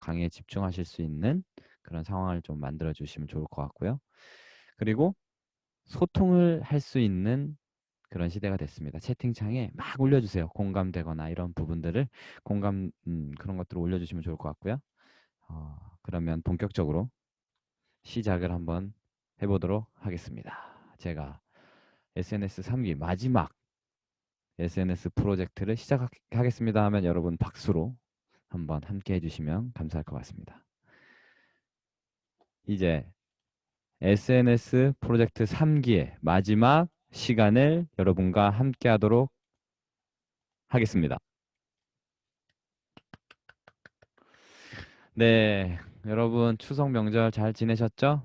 강의에 집중하실 수 있는 그런 상황을 좀 만들어 주시면 좋을 것 같고요. 그리고 소통을 할 수 있는 그런 시대가 됐습니다. 채팅창에 막 올려주세요. 공감되거나 이런 부분들을 그런 것들을 올려주시면 좋을 것 같고요. 그러면 본격적으로 시작을 한번 해보도록 하겠습니다. 제가 SNS 3기 마지막 SNS 프로젝트를 시작하겠습니다 하면 여러분 박수로 한번 함께 해주시면 감사할 것 같습니다. 이제 SNS 프로젝트 3기의 마지막 시간을 여러분과 함께 하도록 하겠습니다. 네, 여러분 추석 명절 잘 지내셨죠?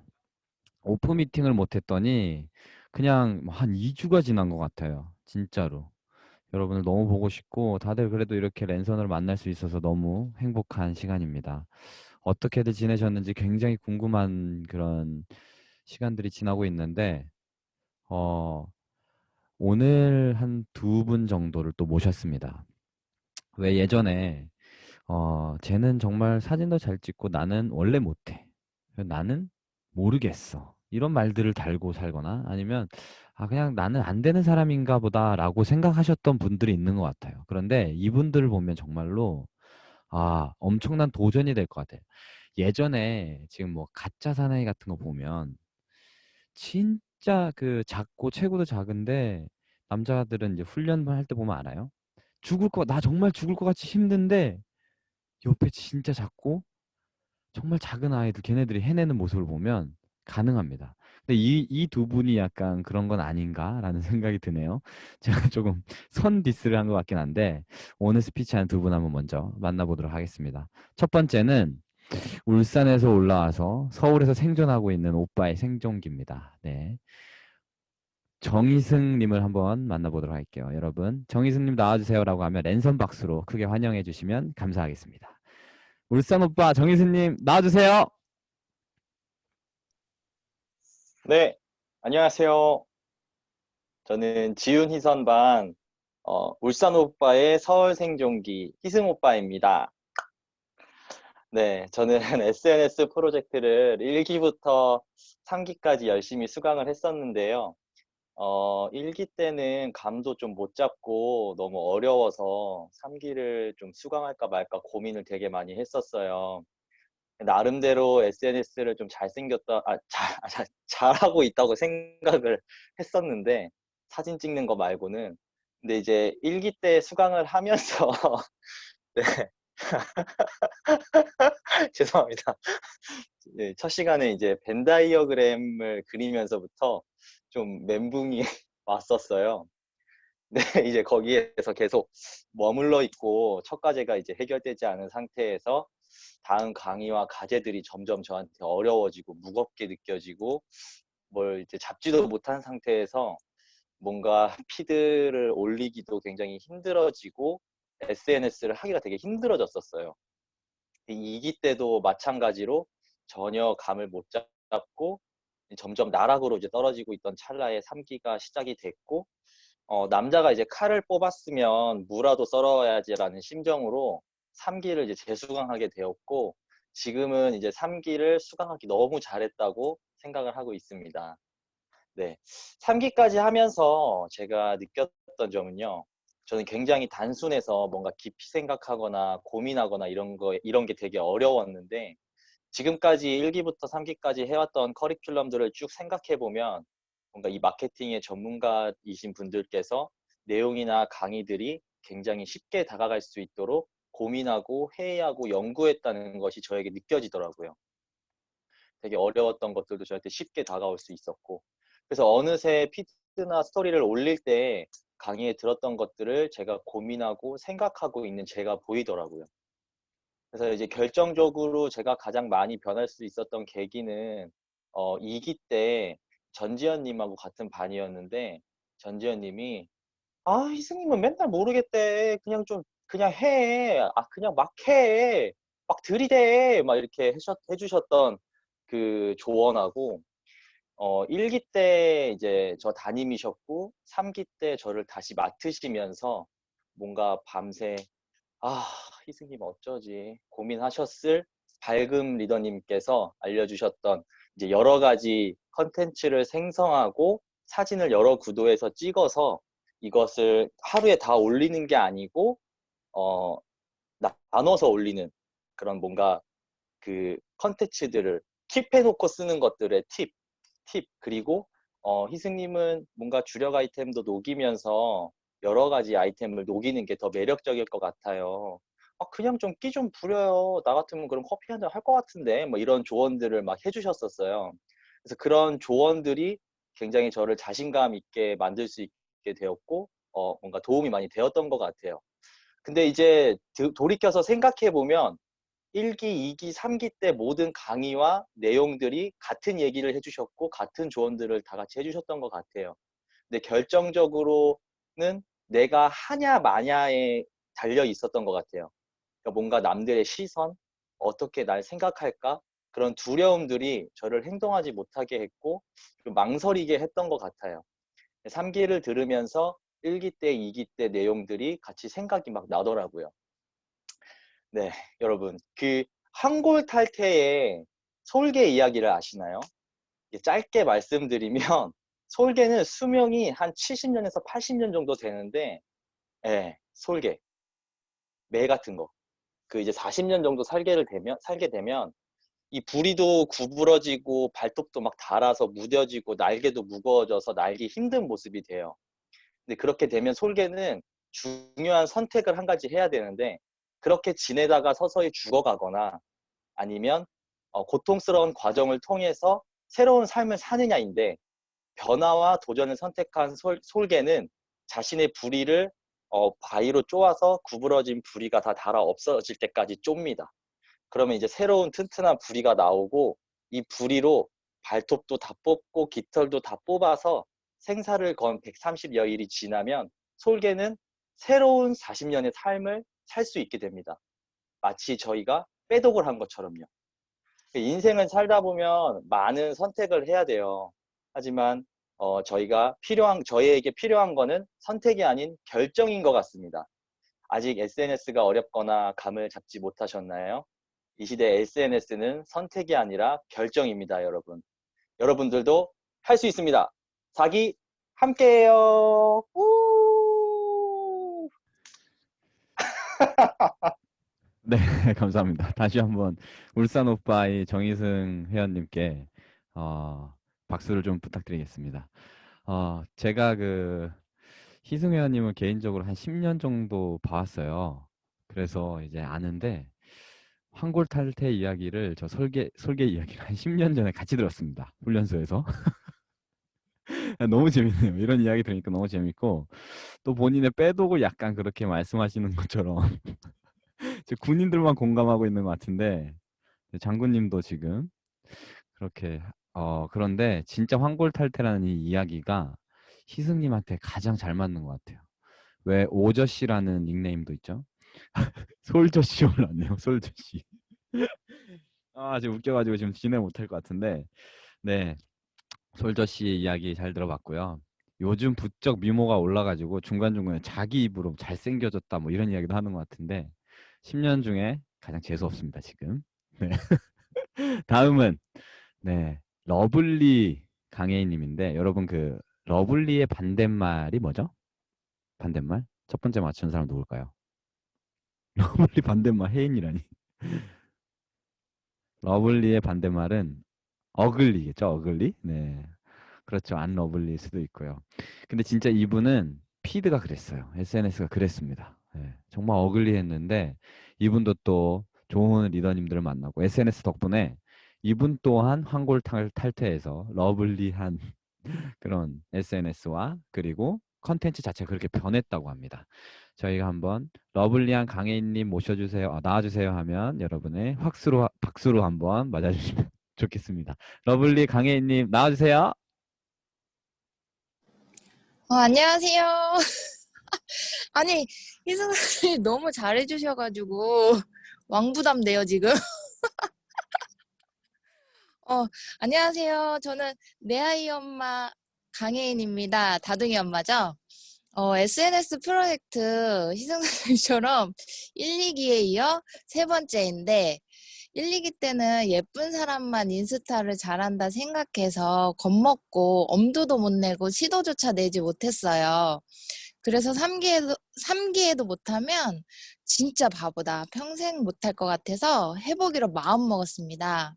오프 미팅을 못했더니 그냥 한 2주가 지난 것 같아요. 진짜로. 여러분을 너무 보고 싶고 다들 그래도 이렇게 랜선으로 만날 수 있어서 너무 행복한 시간입니다. 어떻게들 지내셨는지 굉장히 궁금한 그런 시간들이 지나고 있는데 어, 오늘 한 두 분 정도를 또 모셨습니다. 왜 예전에 쟤는 정말 사진도 잘 찍고 나는 원래 못해. 나는 모르겠어. 이런 말들을 달고 살거나 아니면 그냥 나는 안 되는 사람인가 보다라고 생각하셨던 분들이 있는 것 같아요. 그런데 이분들을 보면 정말로 엄청난 도전이 될 것 같아요. 예전에 지금 뭐 가짜 사나이 같은 거 보면 진짜 그 작고 체구도 작은데 남자들은 이제 훈련만 할 때 보면 알아요. 나 정말 죽을 것 같이 힘든데 옆에 진짜 작고 정말 작은 아이들 걔네들이 해내는 모습을 보면 가능합니다. 근데 이 두 분이 약간 그런 건 아닌가라는 생각이 드네요. 제가 조금 선 디스를 한 것 같긴 한데 오늘 스피치한 두 분 한번 먼저 만나보도록 하겠습니다. 첫 번째는 울산에서 올라와서 서울에서 생존하고 있는 오빠의 생존기입니다. 네. 정희승님을 한번 만나보도록 할게요. 여러분, 정희승님 나와주세요라고 하면 랜선 박수로 크게 환영해 주시면 감사하겠습니다. 울산 오빠 정희승님 나와주세요. 네, 안녕하세요. 저는 지훈 희선반 울산 오빠의 서울 생존기 희승 오빠입니다. 네, 저는 SNS 프로젝트를 1기부터 3기까지 열심히 수강을 했었는데요. 1기 때는 감도 좀 못 잡고 너무 어려워서 3기를 좀 수강할까 말까 고민을 되게 많이 했었어요. 나름대로 SNS를 좀 잘하고 있다고 생각을 했었는데, 사진 찍는 거 말고는. 근데 이제 1기 때 수강을 하면서, 네, 죄송합니다. 네, 첫 시간에 이제 벤 다이어그램을 그리면서부터 좀 멘붕이 왔었어요. 네, 이제 거기에서 계속 머물러 있고 첫 과제가 이제 해결되지 않은 상태에서 다음 강의와 과제들이 점점 저한테 어려워지고 무겁게 느껴지고 뭘 이제 잡지도 못한 상태에서 뭔가 피드를 올리기도 굉장히 힘들어지고 SNS를 하기가 되게 힘들어졌었어요. 2기 때도 마찬가지로 전혀 감을 못 잡고 점점 나락으로 이제 떨어지고 있던 찰나에 3기가 시작이 됐고, 남자가 이제 칼을 뽑았으면 무라도 썰어야지라는 심정으로 3기를 이제 재수강하게 되었고, 지금은 이제 3기를 수강하기 너무 잘했다고 생각을 하고 있습니다. 네. 3기까지 하면서 제가 느꼈던 점은요. 저는 굉장히 단순해서 뭔가 깊이 생각하거나 고민하거나 이런 게 되게 어려웠는데, 지금까지 1기부터 3기까지 해왔던 커리큘럼들을 쭉 생각해보면 뭔가 이 마케팅의 전문가이신 분들께서 내용이나 강의들이 굉장히 쉽게 다가갈 수 있도록 고민하고 회의하고 연구했다는 것이 저에게 느껴지더라고요. 되게 어려웠던 것들도 저한테 쉽게 다가올 수 있었고, 그래서 어느새 피드나 스토리를 올릴 때 강의에 들었던 것들을 제가 고민하고 생각하고 있는 제가 보이더라고요. 그래서 이제 결정적으로 제가 가장 많이 변할 수 있었던 계기는 2기 때 전지현님하고 같은 반이었는데, 전지현님이 희승님은 맨날 모르겠대. 그냥 해. 그냥 막 해. 막 들이대. 막 이렇게 해주셨던 그 조언하고, 1기 때 이제 저 담임이셨고, 3기 때 저를 다시 맡으시면서 뭔가 밤새 희승님 어쩌지 고민하셨을 밝음 리더님께서 알려주셨던 이제 여러 가지 컨텐츠를 생성하고 사진을 여러 구도에서 찍어서 이것을 하루에 다 올리는 게 아니고 나눠서 올리는 그런 뭔가 그 컨텐츠들을 킵해놓고 쓰는 것들의 팁 그리고 희승님은 뭔가 주력 아이템도 녹이면서 여러 가지 아이템을 녹이는 게 더 매력적일 것 같아요. 그냥 좀 끼 좀 부려요. 나 같으면 그럼 커피 한 잔 할 것 같은데 뭐 이런 조언들을 막 해주셨었어요. 그래서 그런 조언들이 굉장히 저를 자신감 있게 만들 수 있게 되었고 뭔가 도움이 많이 되었던 것 같아요. 근데 이제 돌이켜서 생각해 보면 1기, 2기, 3기 때 모든 강의와 내용들이 같은 얘기를 해주셨고 같은 조언들을 다 같이 해주셨던 것 같아요. 근데 결정적으로는 내가 하냐 마냐에 달려 있었던 것 같아요. 그러니까 뭔가 남들의 시선, 어떻게 날 생각할까? 그런 두려움들이 저를 행동하지 못하게 했고 좀 망설이게 했던 것 같아요. 3기를 들으면서 1기 때, 2기 때 내용들이 같이 생각이 막 나더라고요. 네, 여러분. 그 한골 탈퇴의 솔개 이야기를 아시나요? 짧게 말씀드리면 솔개는 수명이 한 70년에서 80년 정도 되는데, 예, 솔개, 매 같은 거. 그 이제 40년 정도 살게 되면 이 부리도 구부러지고 발톱도 막 닳아서 무뎌지고 날개도 무거워져서 날기 힘든 모습이 돼요. 근데 그렇게 되면 솔개는 중요한 선택을 한 가지 해야 되는데 그렇게 지내다가 서서히 죽어가거나 아니면 고통스러운 과정을 통해서 새로운 삶을 사느냐인데 변화와 도전을 선택한 솔개는 자신의 부리를 바위로 쪼아서 구부러진 부리가 다 닳아 없어질 때까지 쫍니다. 그러면 이제 새로운 튼튼한 부리가 나오고 이 부리로 발톱도 다 뽑고 깃털도 다 뽑아서 생사를 건 130여일이 지나면 솔개는 새로운 40년의 삶을 살 수 있게 됩니다. 마치 저희가 빼독을 한 것처럼요. 인생을 살다 보면 많은 선택을 해야 돼요. 하지만 저희에게 필요한 거는 선택이 아닌 결정인 것 같습니다. 아직 SNS가 어렵거나 감을 잡지 못하셨나요? 이 시대 SNS는 선택이 아니라 결정입니다, 여러분. 여러분들도 할 수 있습니다. 4기 함께해요. 우! 네, 감사합니다. 다시 한번 울산 오빠의 정희승 회원님께 박수를 좀 부탁드리겠습니다. 제가 그 희승 회원님은 개인적으로 한 10년 정도 봐왔어요. 그래서 이제 아는데 황골 탈퇴 이야기를 저 설계 이야기를 한 10년 전에 같이 들었습니다. 훈련소에서. 너무 재밌네요. 이런 이야기 들으니까 너무 재밌고 또 본인의 빼독을 약간 그렇게 말씀하시는 것처럼 군인들만 공감하고 있는 것 같은데 장군님도 지금 그렇게 그런데 진짜 황골탈퇴라는 이 이야기가 희승님한테 가장 잘 맞는 것 같아요. 왜 오저씨라는 닉네임도 있죠? 솔저씨 올랐네요. 솔저씨. 지금 웃겨가지고 지금 진행 못할 것 같은데 네, 솔저씨 이야기 잘 들어봤고요. 요즘 부쩍 미모가 올라가지고 중간중간에 자기 입으로 잘생겨졌다 뭐 이런 이야기도 하는 것 같은데 10년 중에 가장 재수없습니다 지금. 네. 다음은 네, 러블리 강혜인님인데 여러분 그 러블리의 반대말이 뭐죠? 반대말? 첫 번째 맞춘 사람 누굴까요? 러블리 반대말 혜인이라니. 러블리의 반대말은 어글리겠죠? 어글리? 네. 그렇죠. 안 러블리일 수도 있고요. 근데 진짜 이분은 피드가 그랬어요. SNS가 그랬습니다. 네. 정말 어글리했는데 이분도 또 좋은 리더님들을 만나고 SNS 덕분에 이분 또한 탈퇴해서 러블리한 그런 SNS와 그리고 컨텐츠 자체가 그렇게 변했다고 합니다. 저희가 한번 러블리한 강혜인님 모셔주세요. 나와주세요 하면 여러분의 박수로 한번 맞아주시면 좋겠습니다. 러블리 강혜인님 나와주세요. 안녕하세요. 아니, 희승 선생님 너무 잘해주셔가지고, 왕부담돼요, 지금. 안녕하세요. 저는 내 아이 엄마 강혜인입니다. 다둥이 엄마죠? SNS 프로젝트 희승 선생님처럼 1, 2기에 이어 세 번째인데, 1, 2기 때는 예쁜 사람만 인스타를 잘한다 생각해서 겁먹고 엄두도 못 내고 시도조차 내지 못했어요. 그래서 3기에도 못하면 진짜 바보다. 평생 못할 것 같아서 해보기로 마음먹었습니다.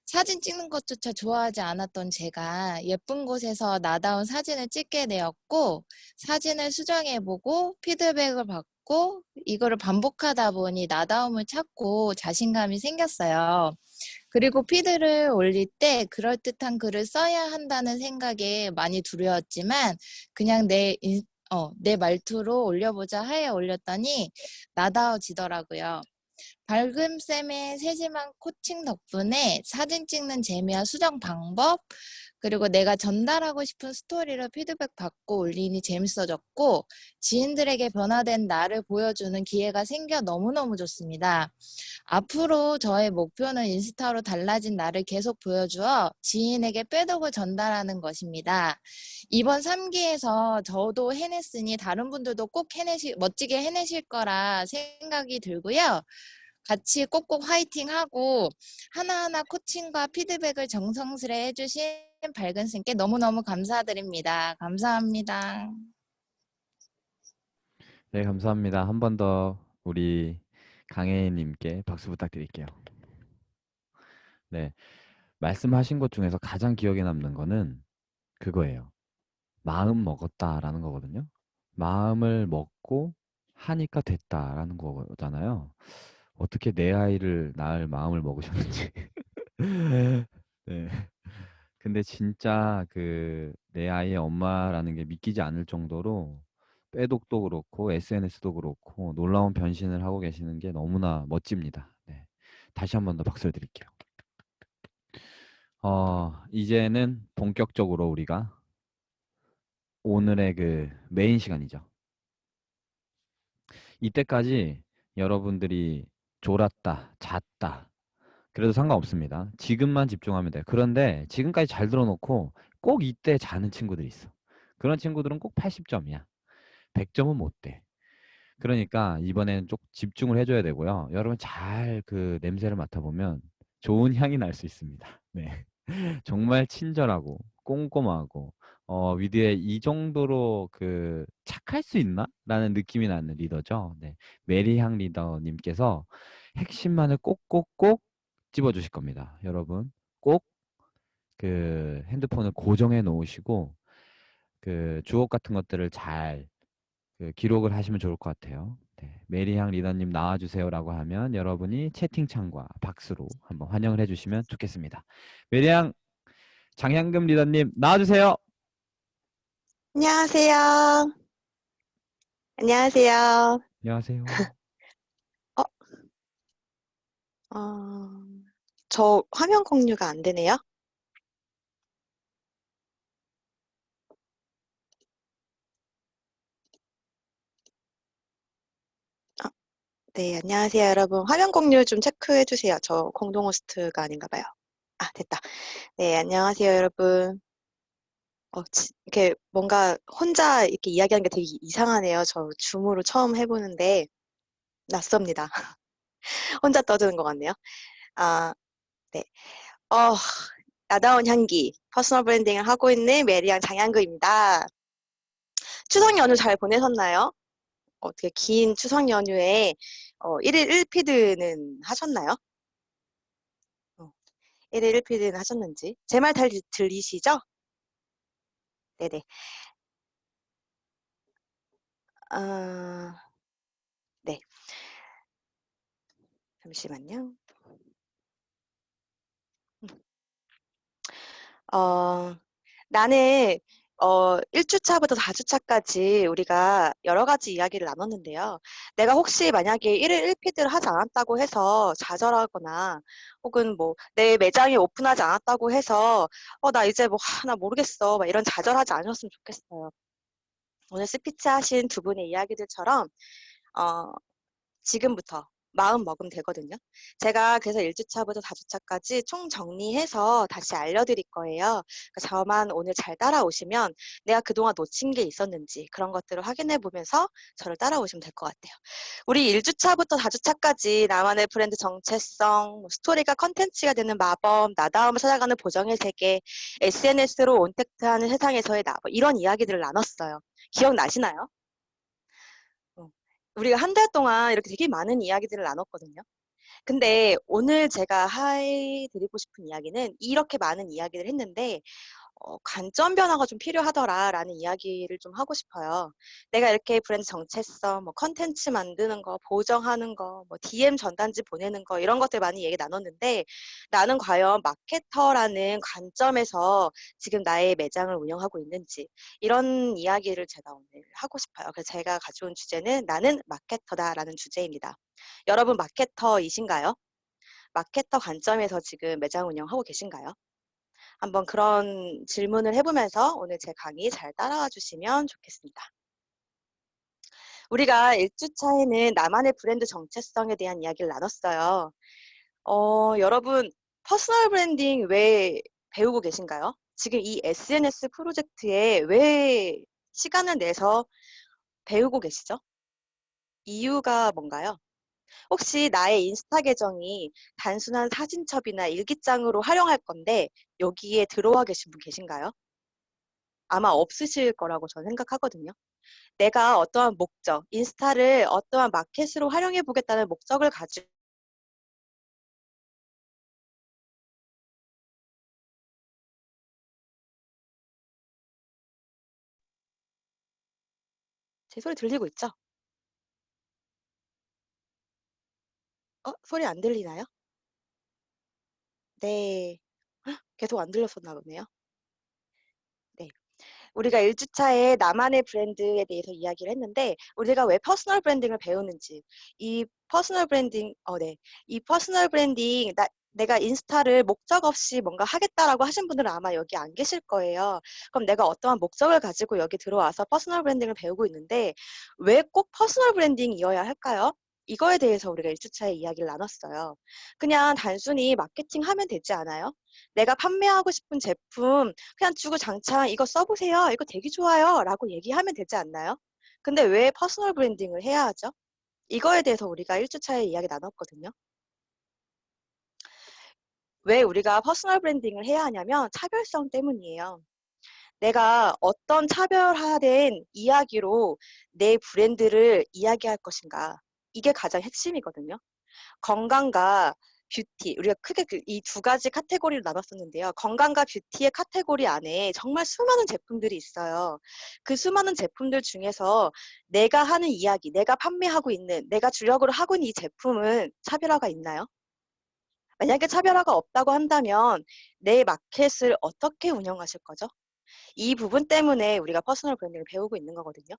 사진 찍는 것조차 좋아하지 않았던 제가 예쁜 곳에서 나다운 사진을 찍게 되었고, 사진을 수정해보고 피드백을 받고 이거를 반복하다 보니 나다움을 찾고 자신감이 생겼어요. 그리고 피드를 올릴 때 그럴듯한 글을 써야 한다는 생각에 많이 두려웠지만 그냥 내 말투로 올려보자 하에 올렸더니 나다워지더라고요. 밝음쌤의 세심한 코칭 덕분에 사진 찍는 재미와 수정 방법, 그리고 내가 전달하고 싶은 스토리를 피드백 받고 올리니 재밌어졌고, 지인들에게 변화된 나를 보여주는 기회가 생겨 너무너무 좋습니다. 앞으로 저의 목표는 인스타로 달라진 나를 계속 보여주어 지인에게 빼독을 전달하는 것입니다. 이번 3기에서 저도 해냈으니 다른 분들도 꼭 멋지게 해내실 거라 생각이 들고요. 같이 꼭꼭 화이팅하고 하나하나 코칭과 피드백을 정성스레 해주신 밝은 쌤께 너무너무 감사드립니다. 감사합니다. 네, 감사합니다. 한 번 더 우리 강혜님께 박수 부탁드릴게요. 네, 말씀하신 것 중에서 가장 기억에 남는 거는 그거예요. 마음 먹었다라는 거거든요. 마음을 먹고 하니까 됐다라는 거잖아요. 어떻게 내 아이를 낳을 마음을 먹으셨는지. 네. 근데 진짜 그 내 아이의 엄마라는 게 믿기지 않을 정도로 빼독도 그렇고 SNS도 그렇고 놀라운 변신을 하고 계시는 게 너무나 멋집니다. 네. 다시 한 번 더 박수를 드릴게요. 이제는 본격적으로 우리가 오늘의 그 메인 시간이죠. 이때까지 여러분들이 졸았다, 잤다, 그래도 상관없습니다. 지금만 집중하면 돼요. 그런데 지금까지 잘 들어놓고 꼭 이때 자는 친구들이 있어. 그런 친구들은 꼭 80점이야. 100점은 못 돼. 그러니까 이번에는 좀 집중을 해줘야 되고요. 여러분 잘 그 냄새를 맡아보면 좋은 향이 날 수 있습니다. 네. 정말 친절하고 꼼꼼하고 위드에 이 정도로 그 착할 수 있나? 라는 느낌이 나는 리더죠. 네. 메리향 리더님께서 핵심만을 꼭꼭꼭 집어주실 겁니다. 여러분 꼭 그 핸드폰을 고정해 놓으시고 그 주옥 같은 것들을 잘 그 기록을 하시면 좋을 것 같아요. 네. 메리향 리더님 나와주세요라고 하면 여러분이 채팅창과 박수로 한번 환영을 해주시면 좋겠습니다. 메리향 장향금 리더님 나와주세요. 안녕하세요. 안녕하세요. 안녕하세요. 어, 어, 저 화면 공유가 안 되네요. 아, 네, 안녕하세요, 여러분. 화면 공유 좀 체크해 주세요. 저 공동 호스트가 아닌가 봐요. 아, 됐다. 네, 안녕하세요, 여러분. 이렇게 뭔가 혼자 이렇게 이야기하는 게 되게 이상하네요. 저 줌으로 처음 해보는데 낯섭니다. 혼자 떠드는 것 같네요. 아, 네. 어, 나다운 향기, 퍼스널 브랜딩을 하고 있는 메리안 장향그입니다. 추석 연휴 잘 보내셨나요? 어떻게 긴 추석 연휴에 1일 1피드는 하셨나요? 1일 1피드는 하셨는지. 제 말 잘 들리시죠? 네네. 아, 네. 잠시만요. 나는 1주차부터 4주차까지 우리가 여러 가지 이야기를 나눴는데요. 내가 혹시 만약에 1일 1피드를 하지 않았다고 해서 좌절하거나 혹은 뭐 내 매장이 오픈하지 않았다고 해서 나 이제 뭐 나 모르겠어 막 이런 좌절하지 않으셨으면 좋겠어요. 오늘 스피치 하신 두 분의 이야기들처럼 지금부터 마음 먹으면 되거든요. 제가 그래서 1주차부터 4주차까지 총 정리해서 다시 알려드릴 거예요. 그러니까 저만 오늘 잘 따라오시면 내가 그동안 놓친 게 있었는지 그런 것들을 확인해 보면서 저를 따라오시면 될 것 같아요. 우리 1주차부터 4주차까지 나만의 브랜드 정체성, 스토리가 컨텐츠가 되는 마법, 나다움을 찾아가는 보정의 세계, SNS로 온택트하는 세상에서의 나, 뭐 이런 이야기들을 나눴어요. 기억나시나요? 우리가 한 달 동안 이렇게 되게 많은 이야기들을 나눴거든요. 근데 오늘 제가 해드리고 싶은 이야기는 이렇게 많은 이야기를 했는데 관점 변화가 좀 필요하더라라는 이야기를 좀 하고 싶어요. 내가 이렇게 브랜드 정체성, 뭐 컨텐츠 만드는 거, 보정하는 거, 뭐 DM 전단지 보내는 거 이런 것들 많이 얘기 나눴는데 나는 과연 마케터라는 관점에서 지금 나의 매장을 운영하고 있는지 이런 이야기를 제가 오늘 하고 싶어요. 그래서 제가 가져온 주제는 나는 마케터다라는 주제입니다. 여러분 마케터이신가요? 마케터 관점에서 지금 매장 운영하고 계신가요? 한번 그런 질문을 해보면서 오늘 제 강의 잘 따라와 주시면 좋겠습니다. 우리가 1주차에는 나만의 브랜드 정체성에 대한 이야기를 나눴어요. 여러분 퍼스널 브랜딩 왜 배우고 계신가요? 지금 이 SNS 프로젝트에 왜 시간을 내서 배우고 계시죠? 이유가 뭔가요? 혹시 나의 인스타 계정이 단순한 사진첩이나 일기장으로 활용할 건데 여기에 들어와 계신 분 계신가요? 아마 없으실 거라고 저는 생각하거든요. 내가 어떠한 목적, 인스타를 어떠한 마켓으로 활용해 보겠다는 목적을 가지고 제 소리 들리고 있죠? 소리 안 들리나요? 네. 계속 안 들렸었나 보네요. 네. 우리가 1주차에 나만의 브랜드에 대해서 이야기를 했는데 우리가 왜 퍼스널 브랜딩을 배우는지 이 퍼스널 브랜딩 이 퍼스널 브랜딩 내가 인스타를 목적 없이 뭔가 하겠다라고 하신 분들은 아마 여기 안 계실 거예요. 그럼 내가 어떠한 목적을 가지고 여기 들어와서 퍼스널 브랜딩을 배우고 있는데 왜 꼭 퍼스널 브랜딩이어야 할까요? 이거에 대해서 우리가 1주차에 이야기를 나눴어요. 그냥 단순히 마케팅하면 되지 않아요? 내가 판매하고 싶은 제품 그냥 주구장창 이거 써보세요. 이거 되게 좋아요. 라고 얘기하면 되지 않나요? 근데 왜 퍼스널 브랜딩을 해야 하죠? 이거에 대해서 우리가 1주차에 이야기 나눴거든요. 왜 우리가 퍼스널 브랜딩을 해야 하냐면 차별성 때문이에요. 내가 어떤 차별화된 이야기로 내 브랜드를 이야기할 것인가. 이게 가장 핵심이거든요. 건강과 뷰티, 우리가 크게 이 두 가지 카테고리로 나눴었는데요. 건강과 뷰티의 카테고리 안에 정말 수많은 제품들이 있어요. 그 수많은 제품들 중에서 내가 하는 이야기, 내가 판매하고 있는, 내가 주력으로 하고 있는 이 제품은 차별화가 있나요? 만약에 차별화가 없다고 한다면 내 마켓을 어떻게 운영하실 거죠? 이 부분 때문에 우리가 퍼스널 브랜딩을 배우고 있는 거거든요.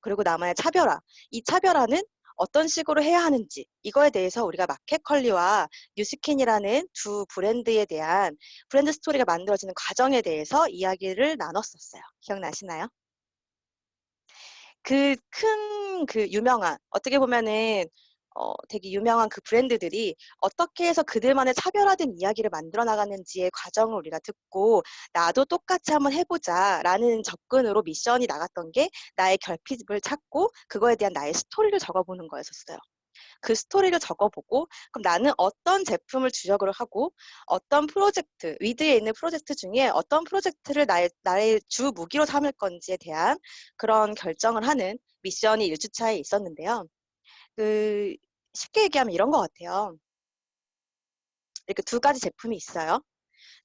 그리고 나만의 차별화. 이 차별화는 어떤 식으로 해야 하는지 이거에 대해서 우리가 마켓컬리와 뉴스킨이라는 두 브랜드에 대한 브랜드 스토리가 만들어지는 과정에 대해서 이야기를 나눴었어요. 기억나시나요? 그 유명한 어떻게 보면은 되게 유명한 그 브랜드들이 어떻게 해서 그들만의 차별화된 이야기를 만들어 나가는지의 과정을 우리가 듣고 나도 똑같이 한번 해보자라는 접근으로 미션이 나갔던 게 나의 결핍을 찾고 그거에 대한 나의 스토리를 적어보는 거였었어요. 그 스토리를 적어보고 그럼 나는 어떤 제품을 주력으로 하고 어떤 프로젝트, 위드에 있는 프로젝트 중에 어떤 프로젝트를 나의 주 무기로 삼을 건지에 대한 그런 결정을 하는 미션이 1주차에 있었는데요. 쉽게 얘기하면 이런 것 같아요. 이렇게 두 가지 제품이 있어요.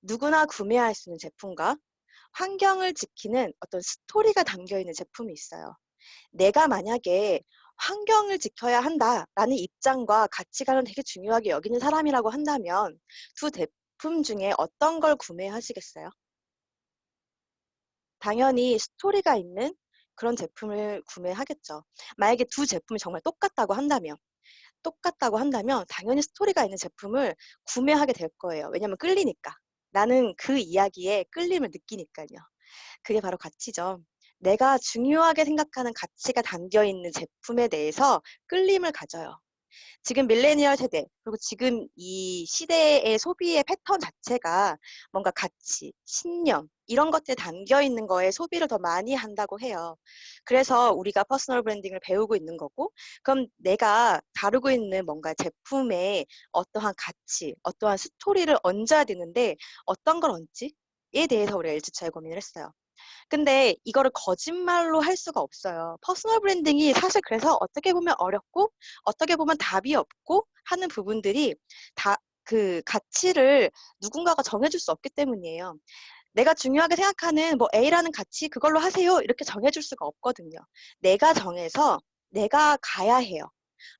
누구나 구매할 수 있는 제품과 환경을 지키는 어떤 스토리가 담겨있는 제품이 있어요. 내가 만약에 환경을 지켜야 한다라는 입장과 가치관을 되게 중요하게 여기는 사람이라고 한다면 두 제품 중에 어떤 걸 구매하시겠어요? 당연히 스토리가 있는 그런 제품을 구매하겠죠. 만약에 두 제품이 정말 똑같다고 한다면 당연히 스토리가 있는 제품을 구매하게 될 거예요. 왜냐하면 끌리니까. 나는 그 이야기에 끌림을 느끼니까요. 그게 바로 가치죠. 내가 중요하게 생각하는 가치가 담겨있는 제품에 대해서 끌림을 가져요. 지금 밀레니얼 세대, 그리고 지금 이 시대의 소비의 패턴 자체가 뭔가 가치, 신념, 이런 것들이 담겨 있는 거에 소비를 더 많이 한다고 해요. 그래서 우리가 퍼스널 브랜딩을 배우고 있는 거고, 그럼 내가 다루고 있는 뭔가 제품에 어떠한 가치, 어떠한 스토리를 얹어야 되는데 어떤 걸 얹지에 대해서 우리가 일주차에 고민을 했어요. 근데 이거를 거짓말로 할 수가 없어요. 퍼스널 브랜딩이 사실 그래서 어떻게 보면 어렵고 어떻게 보면 답이 없고 하는 부분들이 다 그 가치를 누군가가 정해줄 수 없기 때문이에요. 내가 중요하게 생각하는 뭐 A라는 가치 그걸로 하세요. 이렇게 정해줄 수가 없거든요. 내가 정해서 내가 가야 해요.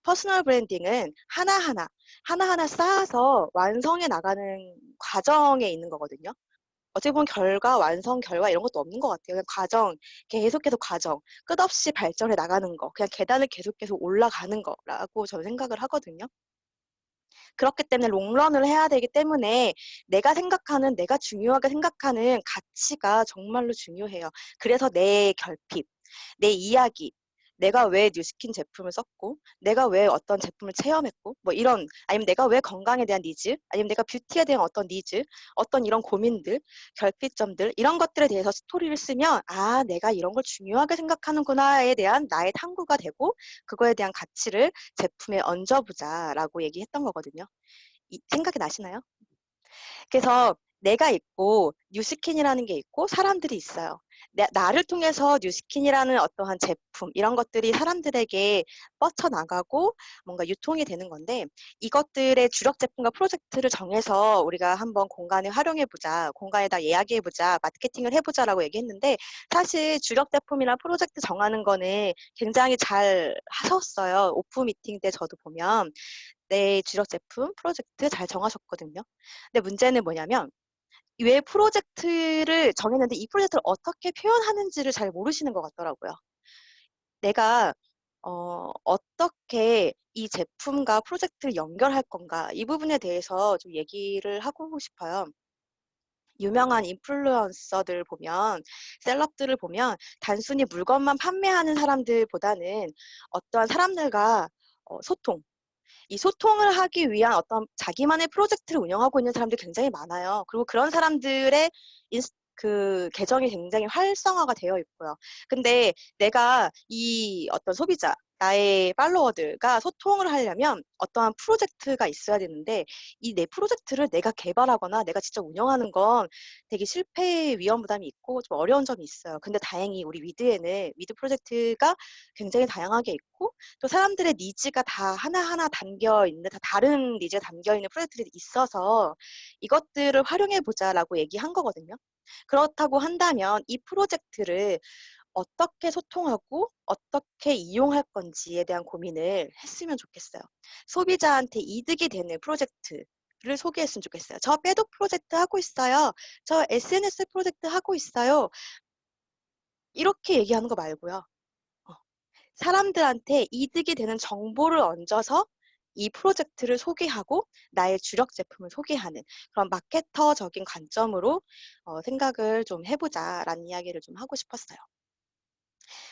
퍼스널 브랜딩은 하나하나 쌓아서 완성해 나가는 과정에 있는 거거든요. 어떻게 보면 결과, 완성, 결과 이런 것도 없는 것 같아요. 그냥 과정, 계속 과정, 끝없이 발전해 나가는 거, 그냥 계단을 계속 올라가는 거라고 저는 생각을 하거든요. 그렇기 때문에 롱런을 해야 되기 때문에 내가 중요하게 생각하는 가치가 정말로 중요해요. 그래서 내 결핍, 내 이야기, 내가 왜 뉴스킨 제품을 썼고, 내가 왜 어떤 제품을 체험했고, 뭐 이런, 아니면 내가 왜 건강에 대한 니즈, 아니면 내가 뷰티에 대한 어떤 니즈, 어떤 이런 고민들, 결핍점들, 이런 것들에 대해서 스토리를 쓰면, 아, 내가 이런 걸 중요하게 생각하는구나에 대한 나의 탐구가 되고, 그거에 대한 가치를 제품에 얹어보자라고 얘기했던 거거든요. 생각이 나시나요? 그래서 내가 있고 뉴스킨이라는 게 있고 사람들이 있어요. 나를 통해서 뉴스킨이라는 어떠한 제품 이런 것들이 사람들에게 뻗쳐나가고 뭔가 유통이 되는 건데 이것들의 주력 제품과 프로젝트를 정해서 우리가 한번 공간에 활용해보자. 공간에다 이야기해보자. 마케팅을 해보자라고 얘기했는데 사실 주력 제품이나 프로젝트 정하는 거는 굉장히 잘 하셨어요. 오프 미팅 때 저도 보면 내 주력 제품, 프로젝트 잘 정하셨거든요. 근데 문제는 뭐냐면 왜 프로젝트를 정했는데 이 프로젝트를 어떻게 표현하는지를 잘 모르시는 것 같더라고요. 내가 어떻게 이 제품과 프로젝트를 연결할 건가 이 부분에 대해서 좀 얘기를 하고 싶어요. 유명한 인플루언서들 보면 셀럽들을 보면 단순히 물건만 판매하는 사람들보다는 어떠한 사람들과 소통 이 소통을 하기 위한 어떤 자기만의 프로젝트를 운영하고 있는 사람들이 굉장히 많아요. 그리고 그런 사람들의 그 계정이 굉장히 활성화가 되어 있고요. 근데 내가 이 어떤 소비자, 나의 팔로워들과 소통을 하려면 어떠한 프로젝트가 있어야 되는데 이 내 프로젝트를 내가 개발하거나 내가 직접 운영하는 건 되게 실패 위험 부담이 있고 좀 어려운 점이 있어요. 근데 다행히 우리 위드에는 위드 프로젝트가 굉장히 다양하게 있고 또 사람들의 니즈가 다 하나하나 담겨 있는 다 다른 니즈가 담겨 있는 프로젝트들이 있어서 이것들을 활용해 보자라고 얘기한 거거든요. 그렇다고 한다면 이 프로젝트를 어떻게 소통하고 어떻게 이용할 건지에 대한 고민을 했으면 좋겠어요. 소비자한테 이득이 되는 프로젝트를 소개했으면 좋겠어요. 저 빼독 프로젝트 하고 있어요. 저 SNS 프로젝트 하고 있어요. 이렇게 얘기하는 거 말고요. 사람들한테 이득이 되는 정보를 얹어서 이 프로젝트를 소개하고 나의 주력 제품을 소개하는 그런 마케터적인 관점으로 생각을 좀 해보자라는 이야기를 좀 하고 싶었어요.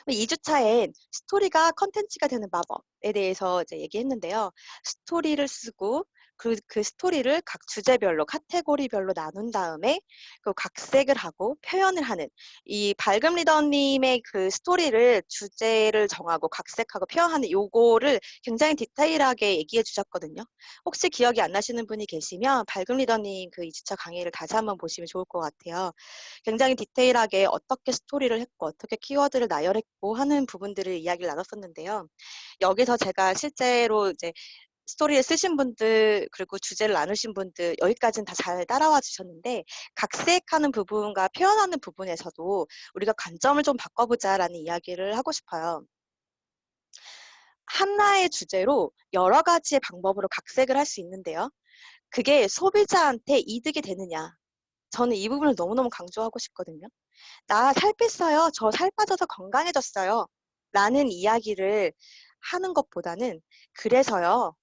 2주차엔 스토리가 컨텐츠가 되는 마법에 대해서 이제 얘기했는데요. 스토리를 쓰고 그 스토리를 각 주제별로 카테고리별로 나눈 다음에 그 각색을 하고 표현을 하는 이 밝은 리더님의 그 스토리를 주제를 정하고 각색하고 표현하는 요거를 굉장히 디테일하게 얘기해 주셨거든요. 혹시 기억이 안 나시는 분이 계시면 밝은 리더님 그 2주차 강의를 다시 한번 보시면 좋을 것 같아요. 굉장히 디테일하게 어떻게 스토리를 했고 어떻게 키워드를 나열했고 하는 부분들을 이야기를 나눴었는데요. 여기서 제가 실제로 이제 스토리를 쓰신 분들 그리고 주제를 나누신 분들 여기까지는 다 잘 따라와 주셨는데 각색하는 부분과 표현하는 부분에서도 우리가 관점을 좀 바꿔보자라는 이야기를 하고 싶어요. 하나의 주제로 여러 가지의 방법으로 각색을 할 수 있는데요. 그게 소비자한테 이득이 되느냐. 저는 이 부분을 너무너무 강조하고 싶거든요. 나 살 뺐어요. 저 살 빠져서 건강해졌어요. 라는 이야기를 하는 것보다는 그래서요.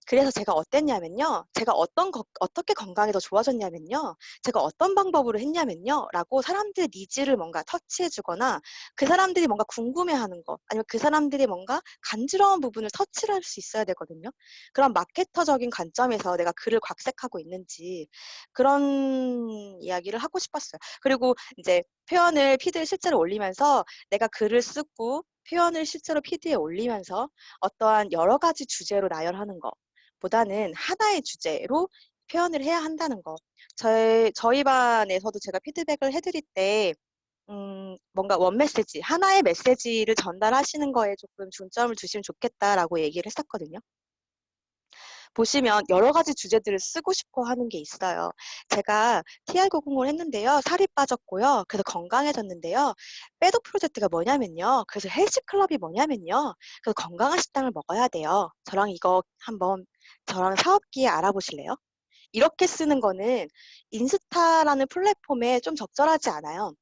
그래서 제가 어땠냐면요. 제가 어떻게 건강이 더 좋아졌냐면요. 제가 어떤 방법으로 했냐면요. 라고 사람들의 니즈를 뭔가 터치해 주거나 그 사람들이 뭔가 궁금해하는 거 아니면 그 사람들이 뭔가 간지러운 부분을 터치를 할 수 있어야 되거든요. 그런 마케터적인 관점에서 내가 글을 각색하고 있는지 그런 이야기를 하고 싶었어요. 그리고 이제 표현을 피드에 실제로 올리면서 내가 글을 쓰고 표현을 실제로 피드에 올리면서 어떠한 여러 가지 주제로 나열하는 거 보다는 하나의 주제로 표현을 해야 한다는 거. 저희 반에서도 제가 피드백을 해드릴 때, 뭔가 원 메시지, 하나의 메시지를 전달하시는 거에 조금 중점을 두시면 좋겠다라고 얘기를 했었거든요. 보시면 여러 가지 주제들을 쓰고 싶어 하는 게 있어요. 제가 TR90을 했는데요. 살이 빠졌고요. 그래서 건강해졌는데요. 빼독 프로젝트가 뭐냐면요. 그래서 헬스 클럽이 뭐냐면요. 그래서 건강한 식단을 먹어야 돼요. 저랑 이거 한번 저랑 사업기에 알아보실래요? 이렇게 쓰는 거는 인스타라는 플랫폼에 좀 적절하지 않아요.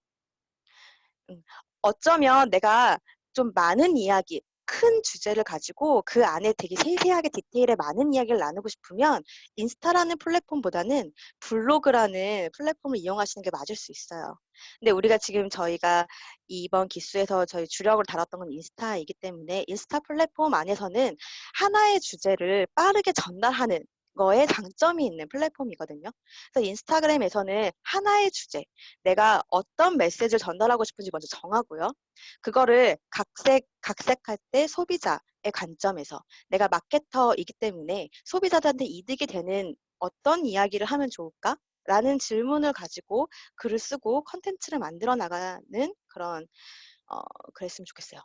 어쩌면 내가 좀 많은 이야기, 큰 주제를 가지고 그 안에 되게 세세하게 디테일에 많은 이야기를 나누고 싶으면 인스타라는 플랫폼보다는 블로그라는 플랫폼을 이용하시는 게 맞을 수 있어요. 근데 우리가 지금 저희가 이번 기수에서 저희 주력을 다뤘던 건 인스타이기 때문에 인스타 플랫폼 안에서는 하나의 주제를 빠르게 전달하는 거에 장점이 있는 플랫폼이거든요. 그래서 인스타그램에서는 하나의 주제, 내가 어떤 메시지를 전달하고 싶은지 먼저 정하고요. 그거를 각색할 때 소비자의 관점에서 내가 마케터이기 때문에 소비자들한테 이득이 되는 어떤 이야기를 하면 좋을까? 라는 질문을 가지고 글을 쓰고 컨텐츠를 만들어 나가는 그런 그랬으면 좋겠어요.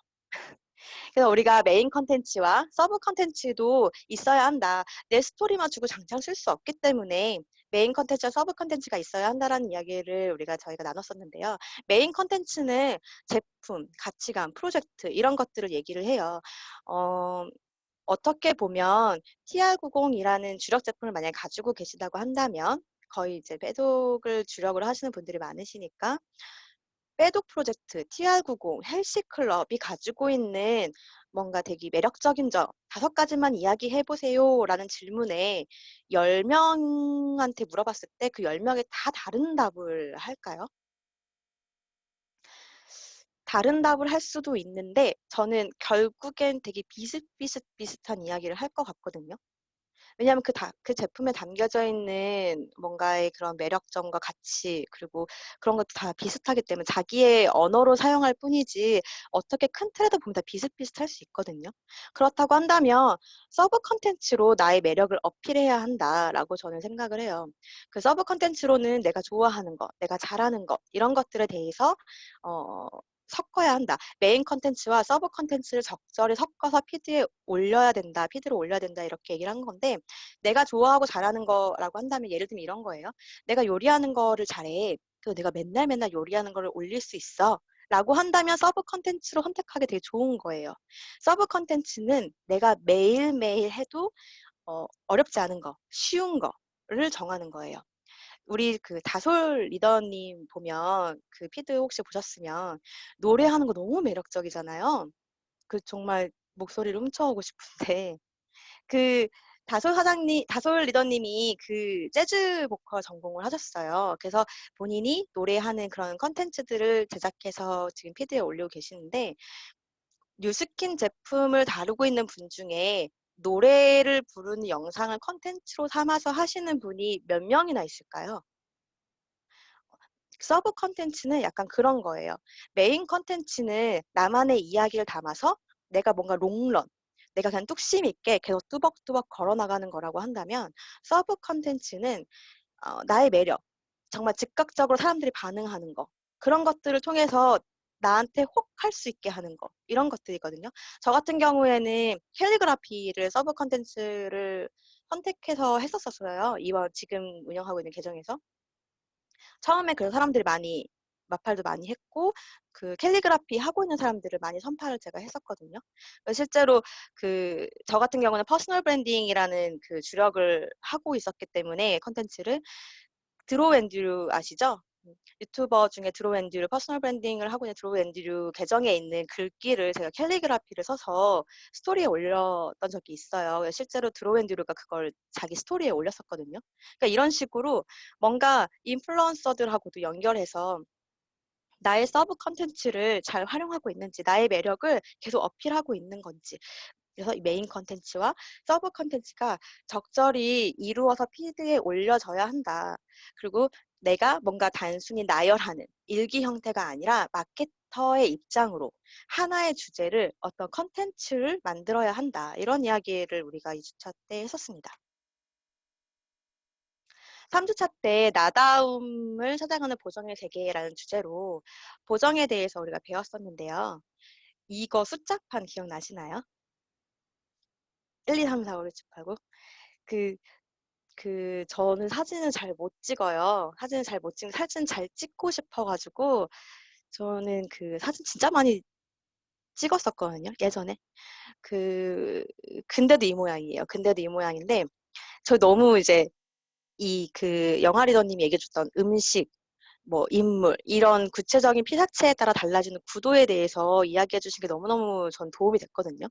그래서 우리가 메인 컨텐츠와 서브 컨텐츠도 있어야 한다. 내 스토리만 주고 장창 쓸 수 없기 때문에 메인 컨텐츠와 서브 컨텐츠가 있어야 한다라는 이야기를 저희가 나눴었는데요. 메인 컨텐츠는 제품, 가치관, 프로젝트 이런 것들을 얘기를 해요. 어떻게 보면 TR90이라는 주력 제품을 만약에 가지고 계시다고 한다면 거의 이제 빼독을 주력으로 하시는 분들이 많으시니까 빼독 프로젝트, TR90, 헬시클럽이 가지고 있는 뭔가 되게 매력적인 점 5가지만 이야기해보세요 라는 질문에 10명한테 물어봤을 때 그 10명이 다 다른 답을 할까요? 다른 답을 할 수도 있는데 저는 결국엔 되게 비슷비슷한 이야기를 할 것 같거든요. 왜냐하면 그 제품에 담겨져 있는 뭔가의 그런 매력점과 가치 그리고 그런 것도 다 비슷하기 때문에 자기의 언어로 사용할 뿐이지 어떻게 큰 틀에도 보면 다 비슷비슷할 수 있거든요. 그렇다고 한다면 서브 컨텐츠로 나의 매력을 어필해야 한다라고 저는 생각을 해요. 그 서브 컨텐츠로는 내가 좋아하는 것, 내가 잘하는 것 이런 것들에 대해서 섞어야 한다. 메인 컨텐츠와 서브 컨텐츠를 적절히 섞어서 피드로 올려야 된다 이렇게 얘기를 한 건데 내가 좋아하고 잘하는 거라고 한다면 예를 들면 이런 거예요. 내가 요리하는 거를 잘해. 그래서 내가 맨날 요리하는 거를 올릴 수 있어. 라고 한다면 서브 컨텐츠로 선택하기 되게 좋은 거예요. 서브 컨텐츠는 내가 매일매일 해도 어렵지 않은 거, 쉬운 거를 정하는 거예요. 우리 그 다솔 리더님 보면 그 피드 혹시 보셨으면 노래하는 거 너무 매력적이잖아요. 그 정말 목소리를 훔쳐오고 싶은데 그 다솔 리더님이 그 재즈 보컬 전공을 하셨어요. 그래서 본인이 노래하는 그런 컨텐츠들을 제작해서 지금 피드에 올리고 계시는데 뉴스킨 제품을 다루고 있는 분 중에 노래를 부르는 영상을 컨텐츠로 삼아서 하시는 분이 몇 명이나 있을까요? 서브 컨텐츠는 약간 그런 거예요. 메인 컨텐츠는 나만의 이야기를 담아서 내가 뭔가 롱런, 내가 그냥 뚝심 있게 계속 뚜벅뚜벅 걸어나가는 거라고 한다면 서브 컨텐츠는 나의 매력, 정말 즉각적으로 사람들이 반응하는 거 그런 것들을 통해서 나한테 혹 할 수 있게 하는 거 이런 것들이거든요. 저 같은 경우에는 캘리그라피를 서브 컨텐츠를 선택해서 했었어요. 이번 지금 운영하고 있는 계정에서. 처음에 그래서 사람들이 많이 마팔도 많이 했고 그 캘리그라피 하고 있는 사람들을 많이 선파를 제가 했었거든요. 실제로 그 저 같은 경우는 퍼스널 브랜딩이라는 그 주력을 하고 있었기 때문에 컨텐츠를 드로우 앤 듀 아시죠? 유튜버 중에 드로앤드류 퍼스널 브랜딩을 하고 있는 드로앤드류 계정에 있는 글귀를 제가 캘리그라피를 써서 스토리에 올렸던 적이 있어요. 실제로 드로앤드류가 그걸 자기 스토리에 올렸었거든요. 그러니까 이런 식으로 뭔가 인플루언서들하고도 연결해서 나의 서브 컨텐츠를 잘 활용하고 있는지, 나의 매력을 계속 어필하고 있는 건지, 그래서 이 메인 컨텐츠와 서브 컨텐츠가 적절히 이루어서 피드에 올려져야 한다. 그리고 내가 뭔가 단순히 나열하는 일기 형태가 아니라 마케터의 입장으로 하나의 주제를 어떤 컨텐츠를 만들어야 한다. 이런 이야기를 우리가 2주차 때 했었습니다. 3주차 때 나다움을 찾아가는 보정의 세계라는 주제로 보정에 대해서 우리가 배웠었는데요. 이거 숫자판 기억나시나요? 1, 2, 3, 4, 5, 6, 7, 8, 9. 저는 사진을 잘 못 찍어요. 사진을 잘 못 찍는, 사진 잘 찍고 싶어가지고, 저는 사진 진짜 많이 찍었었거든요, 예전에. 근데도 이 모양이에요. 근데도 이 모양인데, 저 너무 이제, 영화 리더님이 얘기해줬던 음식, 뭐, 인물, 이런 구체적인 피사체에 따라 달라지는 구도에 대해서 이야기해 주신 게 너무너무 전 도움이 됐거든요.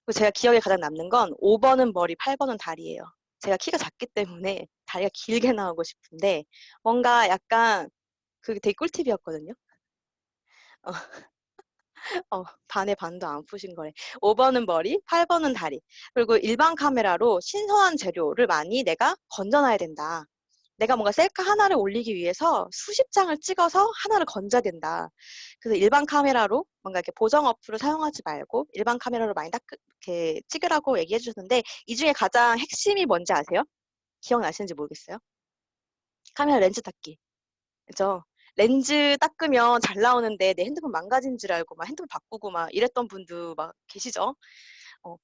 그리고 제가 기억에 가장 남는 건 5번은 머리, 8번은 다리예요. 제가 키가 작기 때문에 다리가 길게 나오고 싶은데 뭔가 약간 그게 되게 꿀팁이었거든요. 어, 반의 반도 안 푸신 거래. 5번은 머리, 8번은 다리. 그리고 일반 카메라로 신선한 재료를 많이 내가 건져놔야 된다. 내가 뭔가 셀카 하나를 올리기 위해서 수십 장을 찍어서 하나를 건져야 된다. 그래서 일반 카메라로 뭔가 이렇게 보정 어플을 사용하지 말고 일반 카메라로 많이 이렇게 찍으라고 얘기해 주셨는데 이 중에 가장 핵심이 뭔지 아세요? 기억나시는지 모르겠어요. 카메라 렌즈 닦기. 그죠? 렌즈 닦으면 잘 나오는데 내 핸드폰 망가진 줄 알고 막 핸드폰 바꾸고 막 이랬던 분도 막 계시죠?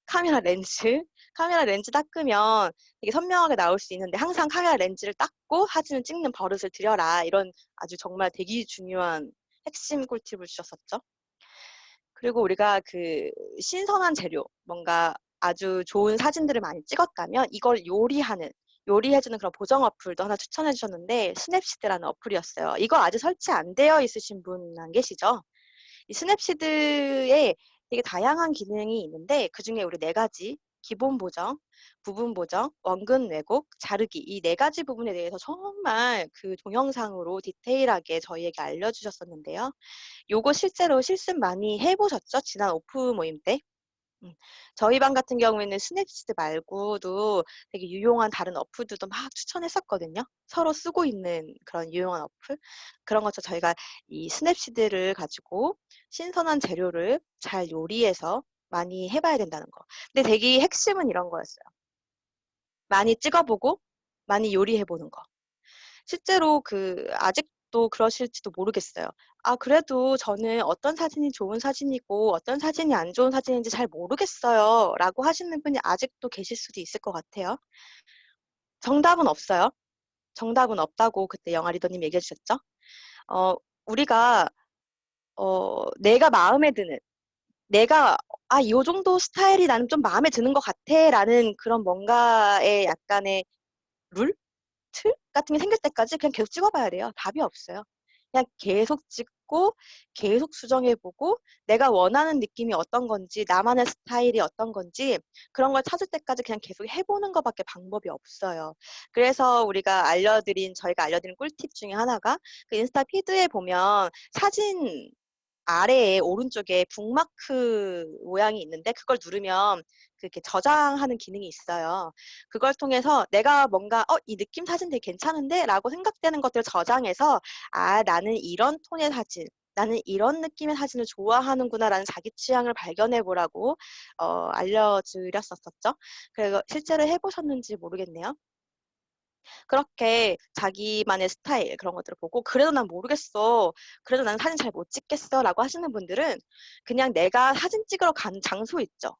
카메라 렌즈 닦으면 되게 선명하게 나올 수 있는데 항상 카메라 렌즈를 닦고 사진을 찍는 버릇을 들여라. 이런 아주 정말 되게 중요한 핵심 꿀팁을 주셨었죠. 그리고 우리가 신선한 재료, 뭔가 아주 좋은 사진들을 많이 찍었다면 이걸 요리해주는 그런 보정 어플도 하나 추천해 주셨는데 스냅시드라는 어플이었어요. 이거 아직 설치 안 되어 있으신 분 안 계시죠? 이 스냅시드에 되게 다양한 기능이 있는데 그중에 우리 4가지 기본 보정, 부분 보정, 원근 왜곡, 자르기 이 4가지 부분에 대해서 정말 동영상으로 디테일하게 저희에게 알려주셨었는데요. 요거 실제로 실습 많이 해보셨죠? 지난 오프 모임 때? 저희 반 같은 경우에는 스냅시드 말고도 되게 유용한 다른 어플들도 막 추천했었거든요. 서로 쓰고 있는 그런 유용한 어플. 그런 것처럼 저희가 이 스냅시드를 가지고 신선한 재료를 잘 요리해서 많이 해봐야 된다는 거. 근데 되게 핵심은 이런 거였어요. 많이 찍어보고 많이 요리해보는 거. 실제로 아직도 그러실지도 모르겠어요. 그래도 저는 어떤 사진이 좋은 사진이고 어떤 사진이 안 좋은 사진인지 잘 모르겠어요. 라고 하시는 분이 아직도 계실 수도 있을 것 같아요. 정답은 없어요. 정답은 없다고 그때 영화 리더님 얘기해 주셨죠? 우리가, 내가 마음에 드는, 요 정도 스타일이 나는 좀 마음에 드는 것 같아. 라는 그런 뭔가의 약간의 룰? 틀 같은 게 생길 때까지 그냥 계속 찍어봐야 돼요. 답이 없어요. 그냥 계속 찍고 계속 수정해보고 내가 원하는 느낌이 어떤 건지 나만의 스타일이 어떤 건지 그런 걸 찾을 때까지 그냥 계속 해보는 것밖에 방법이 없어요. 그래서 저희가 알려드린 꿀팁 중에 하나가 인스타 피드에 보면 사진 아래에 오른쪽에 북마크 모양이 있는데 그걸 누르면 그렇게 저장하는 기능이 있어요. 그걸 통해서 내가 뭔가 이 느낌 사진 되게 괜찮은데? 라고 생각되는 것들을 저장해서 나는 이런 톤의 사진, 나는 이런 느낌의 사진을 좋아하는구나 라는 자기 취향을 발견해 보라고 알려드렸었죠. 그리고 실제로 해보셨는지 모르겠네요. 그렇게 자기만의 스타일 그런 것들을 보고 그래도 난 모르겠어. 그래도 난 사진 잘 못 찍겠어. 라고 하시는 분들은 그냥 내가 사진 찍으러 간 장소 있죠.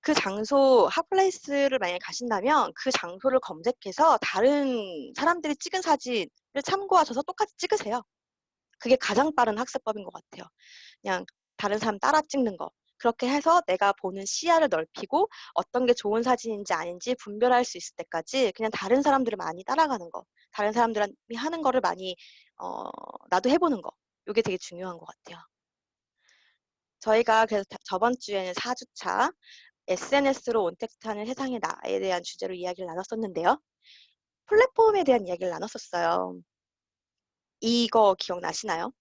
그 장소 핫플레이스를 만약에 가신다면 그 장소를 검색해서 다른 사람들이 찍은 사진을 참고하셔서 똑같이 찍으세요. 그게 가장 빠른 학습법인 것 같아요. 그냥 다른 사람 따라 찍는 거. 그렇게 해서 내가 보는 시야를 넓히고 어떤 게 좋은 사진인지 아닌지 분별할 수 있을 때까지 그냥 다른 사람들을 많이 따라가는 거, 다른 사람들이 하는 거를 많이 나도 해보는 거, 이게 되게 중요한 것 같아요. 저희가 그래서 저번 주에는 4주차 SNS로 온텍스트하는 세상의 나에 대한 주제로 이야기를 나눴었는데요. 플랫폼에 대한 이야기를 나눴었어요. 이거 기억나시나요?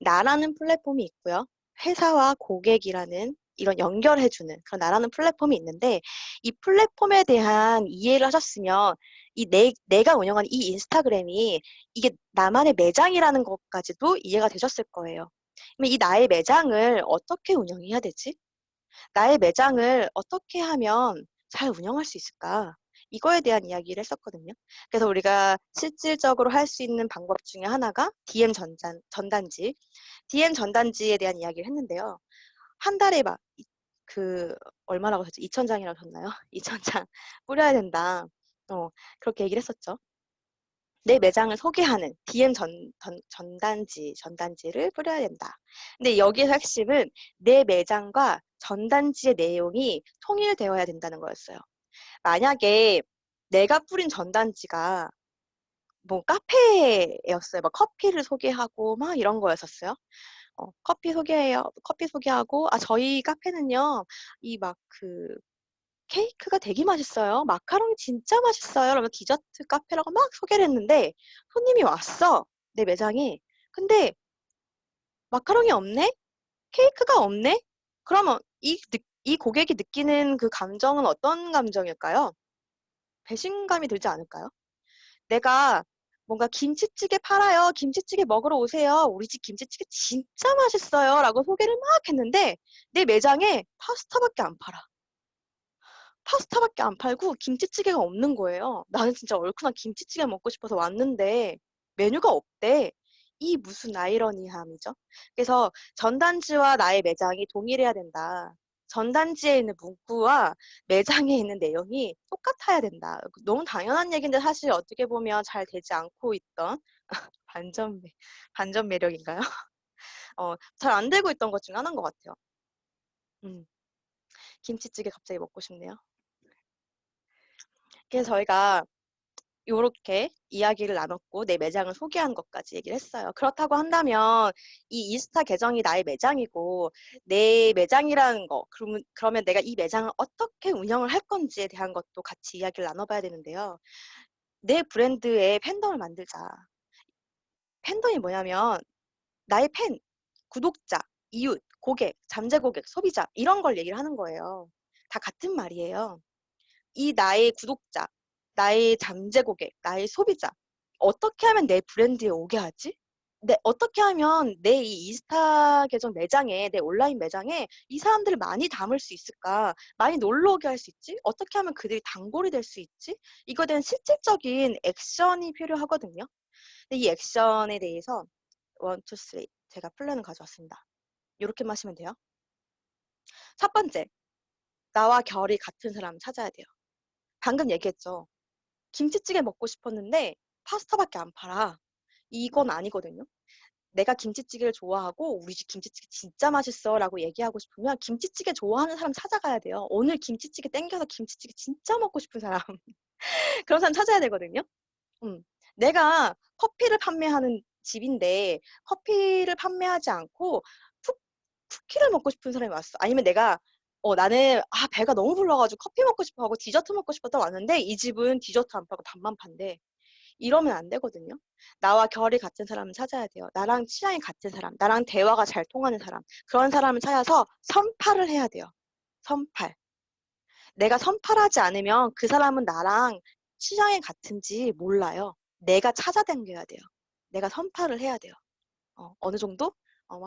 나라는 플랫폼이 있고요. 회사와 고객이라는 이런 연결해주는 그런 나라는 플랫폼이 있는데 이 플랫폼에 대한 이해를 하셨으면 내가 운영하는 이 인스타그램이 이게 나만의 매장이라는 것까지도 이해가 되셨을 거예요. 그러면 이 나의 매장을 어떻게 운영해야 되지? 나의 매장을 어떻게 하면 잘 운영할 수 있을까? 이거에 대한 이야기를 했었거든요. 그래서 우리가 실질적으로 할 수 있는 방법 중에 하나가 DM 전단지. DM 전단지에 대한 이야기를 했는데요. 한 달에 얼마라고 하셨죠? 2,000장이라고 하셨나요? 2,000장 뿌려야 된다. 그렇게 얘기를 했었죠. 내 매장을 소개하는 DM 전단지를 뿌려야 된다. 근데 여기에서 핵심은 내 매장과 전단지의 내용이 통일되어야 된다는 거였어요. 만약에 내가 뿌린 전단지가 뭐 카페였어요. 막 커피를 소개하고 막 이런 거였었어요. 커피 소개하고, 저희 카페는요, 케이크가 되게 맛있어요. 마카롱이 진짜 맛있어요. 그러면 디저트 카페라고 막 소개를 했는데, 손님이 왔어. 내 매장에. 근데, 마카롱이 없네? 케이크가 없네? 그러면 이 고객이 느끼는 그 감정은 어떤 감정일까요? 배신감이 들지 않을까요? 내가 뭔가 김치찌개 팔아요. 김치찌개 먹으러 오세요. 우리 집 김치찌개 진짜 맛있어요. 라고 소개를 막 했는데 내 매장에 파스타밖에 안 팔아. 파스타밖에 안 팔고 김치찌개가 없는 거예요. 나는 진짜 얼큰한 김치찌개 먹고 싶어서 왔는데 메뉴가 없대. 이 무슨 아이러니함이죠. 그래서 전단지와 나의 매장이 동일해야 된다. 전단지에 있는 문구와 매장에 있는 내용이 똑같아야 된다. 너무 당연한 얘기인데 사실 어떻게 보면 잘 되지 않고 있던 반전 매력인가요? 잘 안 되고 있던 것 중에 하나인 것 같아요. 김치찌개 갑자기 먹고 싶네요. 그래서 저희가 요렇게 이야기를 나눴고 내 매장을 소개한 것까지 얘기를 했어요. 그렇다고 한다면 이 인스타 계정이 나의 매장이고 내 매장이라는 거 그러면 내가 이 매장을 어떻게 운영을 할 건지에 대한 것도 같이 이야기를 나눠봐야 되는데요. 내 브랜드의 팬덤을 만들자. 팬덤이 뭐냐면 나의 팬, 구독자, 이웃, 고객, 잠재 고객, 소비자 이런 걸 얘기를 하는 거예요. 다 같은 말이에요. 이 나의 구독자, 나의 잠재 고객, 나의 소비자 어떻게 하면 내 브랜드에 오게 하지? 어떻게 하면 내 이 인스타 계정 매장에, 내 온라인 매장에 이 사람들을 많이 담을 수 있을까? 많이 놀러 오게 할 수 있지? 어떻게 하면 그들이 단골이 될 수 있지? 이거에 대한 실질적인 액션이 필요하거든요. 근데 이 액션에 대해서 1, 2, 3 제가 플랜을 가져왔습니다. 이렇게 마시면 돼요. 첫 번째, 나와 결이 같은 사람 찾아야 돼요. 방금 얘기했죠. 김치찌개 먹고 싶었는데 파스타밖에 안 팔아. 이건 아니거든요. 내가 김치찌개를 좋아하고 우리 집 김치찌개 진짜 맛있어 라고 얘기하고 싶으면 김치찌개 좋아하는 사람 찾아가야 돼요. 오늘 김치찌개 땡겨서 김치찌개 진짜 먹고 싶은 사람. 그런 사람 찾아야 되거든요. 내가 커피를 판매하는 집인데 커피를 판매하지 않고 쿠키를 먹고 싶은 사람이 왔어. 아니면 나는 배가 너무 불러가지고 커피 먹고 싶어 하고 디저트 먹고 싶었다 왔는데 이 집은 디저트 안 팔고 밥만 판대. 이러면 안 되거든요. 나와 결이 같은 사람을 찾아야 돼요. 나랑 취향이 같은 사람, 나랑 대화가 잘 통하는 사람. 그런 사람을 찾아서 선팔을 해야 돼요. 선팔. 내가 선팔하지 않으면 그 사람은 나랑 취향이 같은지 몰라요. 내가 찾아다녀야 돼요. 내가 선팔을 해야 돼요. 어느 정도?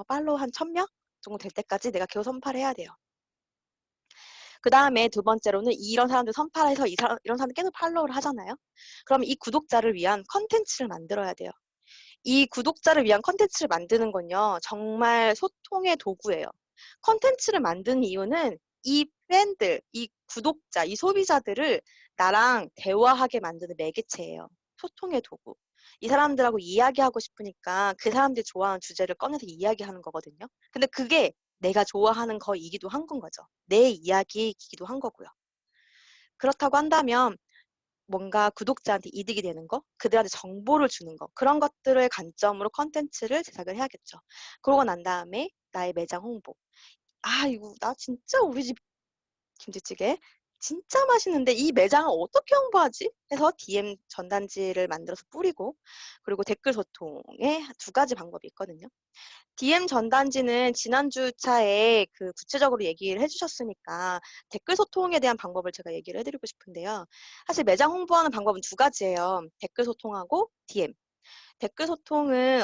팔로우 한 1,000명 정도 될 때까지 내가 계속 선팔을 해야 돼요. 그 다음에 두 번째로는 이런 사람들 선팔해서 이런 사람들 계속 팔로우를 하잖아요. 그럼 이 구독자를 위한 컨텐츠를 만들어야 돼요. 이 구독자를 위한 컨텐츠를 만드는 건요. 정말 소통의 도구예요. 컨텐츠를 만드는 이유는 이 팬들, 이 구독자, 이 소비자들을 나랑 대화하게 만드는 매개체예요. 소통의 도구. 이 사람들하고 이야기하고 싶으니까 그 사람들이 좋아하는 주제를 꺼내서 이야기하는 거거든요. 근데 그게 내가 좋아하는 거이기도 한 건 거죠. 내 이야기이기도 한 거고요. 그렇다고 한다면 뭔가 구독자한테 이득이 되는 거, 그들한테 정보를 주는 거, 그런 것들을 관점으로 컨텐츠를 제작을 해야겠죠. 그러고 난 다음에 나의 매장 홍보. 아, 이거 나 진짜 우리 집 김치찌개 진짜 맛있는데 이 매장을 어떻게 홍보하지? 해서 DM 전단지를 만들어서 뿌리고, 그리고 댓글 소통에 두 가지 방법이 있거든요. DM 전단지는 지난주 차에 그 구체적으로 얘기를 해주셨으니까 댓글 소통에 대한 방법을 제가 얘기를 해드리고 싶은데요. 사실 매장 홍보하는 방법은 두 가지예요. 댓글 소통하고 DM. 댓글 소통은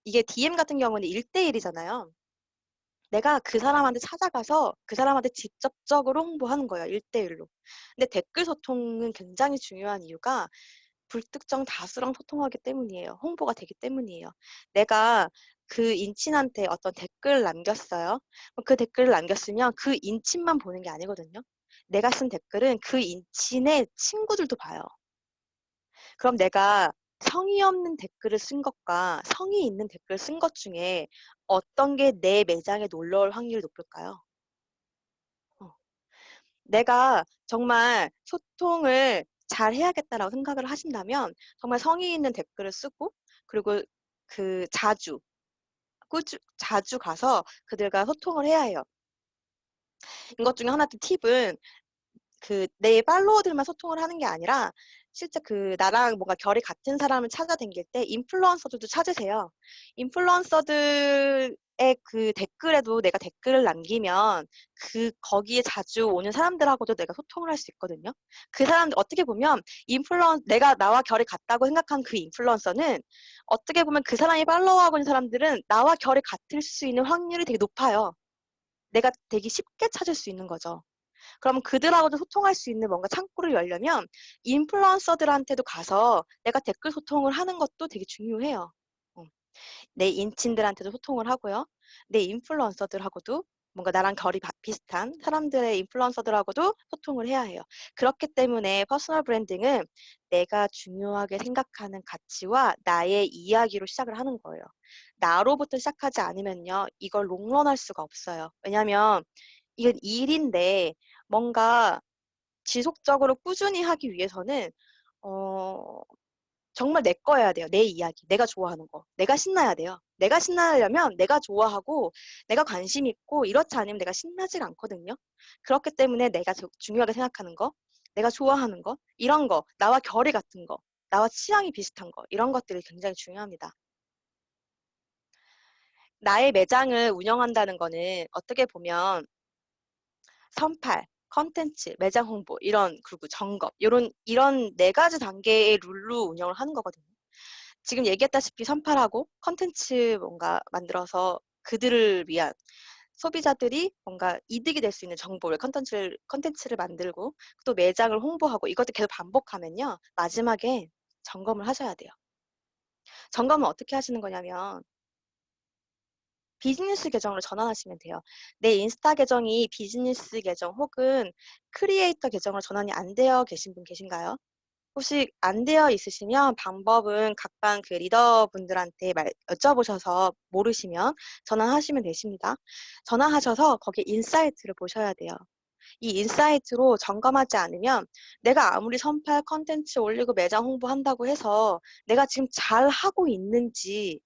이게 DM 같은 경우는 1대1이잖아요. 내가 그 사람한테 찾아가서 그 사람한테 직접적으로 홍보하는 거예요. 1대1로. 근데 댓글 소통은 굉장히 중요한 이유가 불특정 다수랑 소통하기 때문이에요. 홍보가 되기 때문이에요. 내가 그 인친한테 어떤 댓글을 남겼어요. 그 댓글을 남겼으면 그 인친만 보는 게 아니거든요. 내가 쓴 댓글은 그 인친의 친구들도 봐요. 그럼 내가 성의 없는 댓글을 쓴 것과 성의 있는 댓글을 쓴 것 중에 어떤 게 내 매장에 놀러 올 확률이 높을까요? 내가 정말 소통을 잘 해야겠다라고 생각을 하신다면 정말 성의 있는 댓글을 쓰고 그리고 그 자주 가서 그들과 소통을 해야 해요. 이것 중에 하나 팁은 그 내 팔로워들만 소통을 하는 게 아니라 실제 그 나랑 뭔가 결이 같은 사람을 찾아다닐 때 인플루언서들도 찾으세요. 인플루언서들의 그 댓글에도 내가 댓글을 남기면 거기에 자주 오는 사람들하고도 내가 소통을 할 수 있거든요. 그 사람들 어떻게 보면 내가 나와 결이 같다고 생각한 그 인플루언서는 어떻게 보면 그 사람이 팔로우하고 있는 사람들은 나와 결이 같을 수 있는 확률이 되게 높아요. 내가 되게 쉽게 찾을 수 있는 거죠. 그럼 그들하고도 소통할 수 있는 뭔가 창구를 열려면 인플루언서들한테도 가서 내가 댓글 소통을 하는 것도 되게 중요해요. 내 인친들한테도 소통을 하고요. 내 인플루언서들하고도 뭔가 나랑 결이 비슷한 사람들의 인플루언서들하고도 소통을 해야 해요. 그렇기 때문에 퍼스널 브랜딩은 내가 중요하게 생각하는 가치와 나의 이야기로 시작을 하는 거예요. 나로부터 시작하지 않으면요. 이걸 롱런할 수가 없어요. 왜냐하면 이건 일인데 뭔가 지속적으로 꾸준히 하기 위해서는 정말 내 거여야 돼요. 내 이야기, 내가 좋아하는 거. 내가 신나야 돼요. 내가 신나려면 내가 좋아하고 내가 관심 있고 이렇지 않으면 내가 신나질 않거든요. 그렇기 때문에 내가 중요하게 생각하는 거, 내가 좋아하는 거, 이런 거, 나와 결이 같은 거, 나와 취향이 비슷한 거, 이런 것들이 굉장히 중요합니다. 나의 매장을 운영한다는 거는 어떻게 보면 선팔, 컨텐츠, 매장 홍보, 그리고 점검, 이런 네 가지 단계의 룰로 운영을 하는 거거든요. 지금 얘기했다시피 선팔하고 컨텐츠 뭔가 만들어서 그들을 위한 소비자들이 뭔가 이득이 될 수 있는 정보를 컨텐츠를 만들고 또 매장을 홍보하고 이것도 계속 반복하면요. 마지막에 점검을 하셔야 돼요. 점검은 어떻게 하시는 거냐면 비즈니스 계정으로 전환하시면 돼요. 내 인스타 계정이 비즈니스 계정 혹은 크리에이터 계정으로 전환이 안 되어 계신 분 계신가요? 혹시 안 되어 있으시면 방법은 각방 그 리더분들한테 여쭤보셔서 모르시면 전환하시면 되십니다. 전환하셔서 거기 인사이트를 보셔야 돼요. 이 인사이트로 점검하지 않으면 내가 아무리 선팔 컨텐츠 올리고 매장 홍보한다고 해서 내가 지금 잘 하고 있는지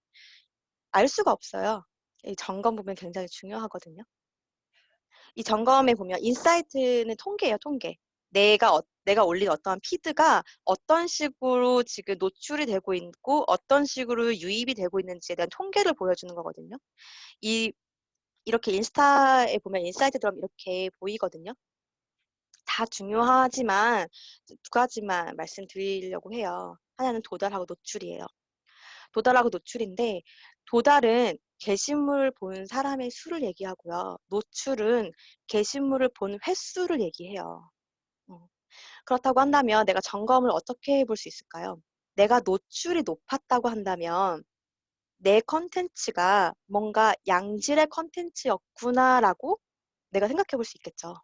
알 수가 없어요. 이 점검 부분이 굉장히 중요하거든요. 이 점검에 보면 인사이트는 통계예요, 통계. 내가 올린 어떠한 피드가 어떤 식으로 지금 노출이 되고 있고 어떤 식으로 유입이 되고 있는지에 대한 통계를 보여주는 거거든요. 이렇게 인스타에 보면 인사이트 들어가면 이렇게 보이거든요. 다 중요하지만 두 가지만 말씀드리려고 해요. 하나는 도달하고 노출이에요. 도달하고 노출인데 도달은 게시물 본 사람의 수를 얘기하고요. 노출은 게시물을 본 횟수를 얘기해요. 그렇다고 한다면 내가 점검을 어떻게 해볼 수 있을까요? 내가 노출이 높았다고 한다면 내 컨텐츠가 뭔가 양질의 컨텐츠였구나라고 내가 생각해 볼 수 있겠죠.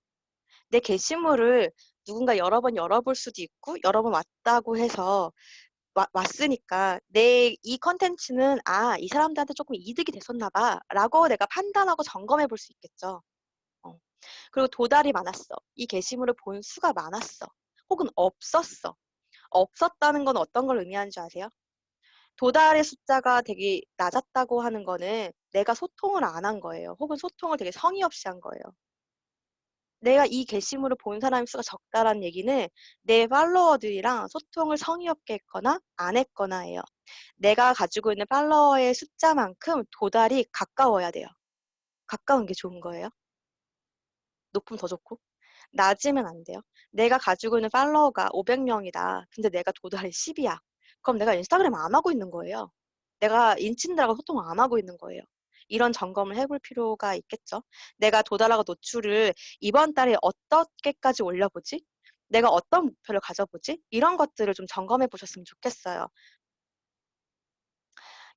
내 게시물을 누군가 여러 번 열어볼 수도 있고 여러 번 왔다고 해서 왔으니까 내 이 컨텐츠는 이 사람들한테 조금 이득이 됐었나 봐라고 내가 판단하고 점검해 볼 수 있겠죠. 그리고 도달이 많았어. 이 게시물을 본 수가 많았어. 혹은 없었어. 없었다는 건 어떤 걸 의미하는 줄 아세요? 도달의 숫자가 되게 낮았다고 하는 거는 내가 소통을 안 한 거예요. 혹은 소통을 되게 성의 없이 한 거예요. 내가 이 게시물을 본 사람의 수가 적다라는 얘기는 내 팔로워들이랑 소통을 성의 없게 했거나 안 했거나예요. 내가 가지고 있는 팔로워의 숫자만큼 도달이 가까워야 돼요. 가까운 게 좋은 거예요. 높으면 더 좋고. 낮으면 안 돼요. 내가 가지고 있는 팔로워가 500명이다. 근데 내가 도달이 10이야. 그럼 내가 인스타그램 안 하고 있는 거예요. 내가 인친들하고 소통을 안 하고 있는 거예요. 이런 점검을 해볼 필요가 있겠죠. 내가 도달하고 노출을 이번 달에 어떻게까지 올려보지? 내가 어떤 목표를 가져보지? 이런 것들을 좀 점검해 보셨으면 좋겠어요.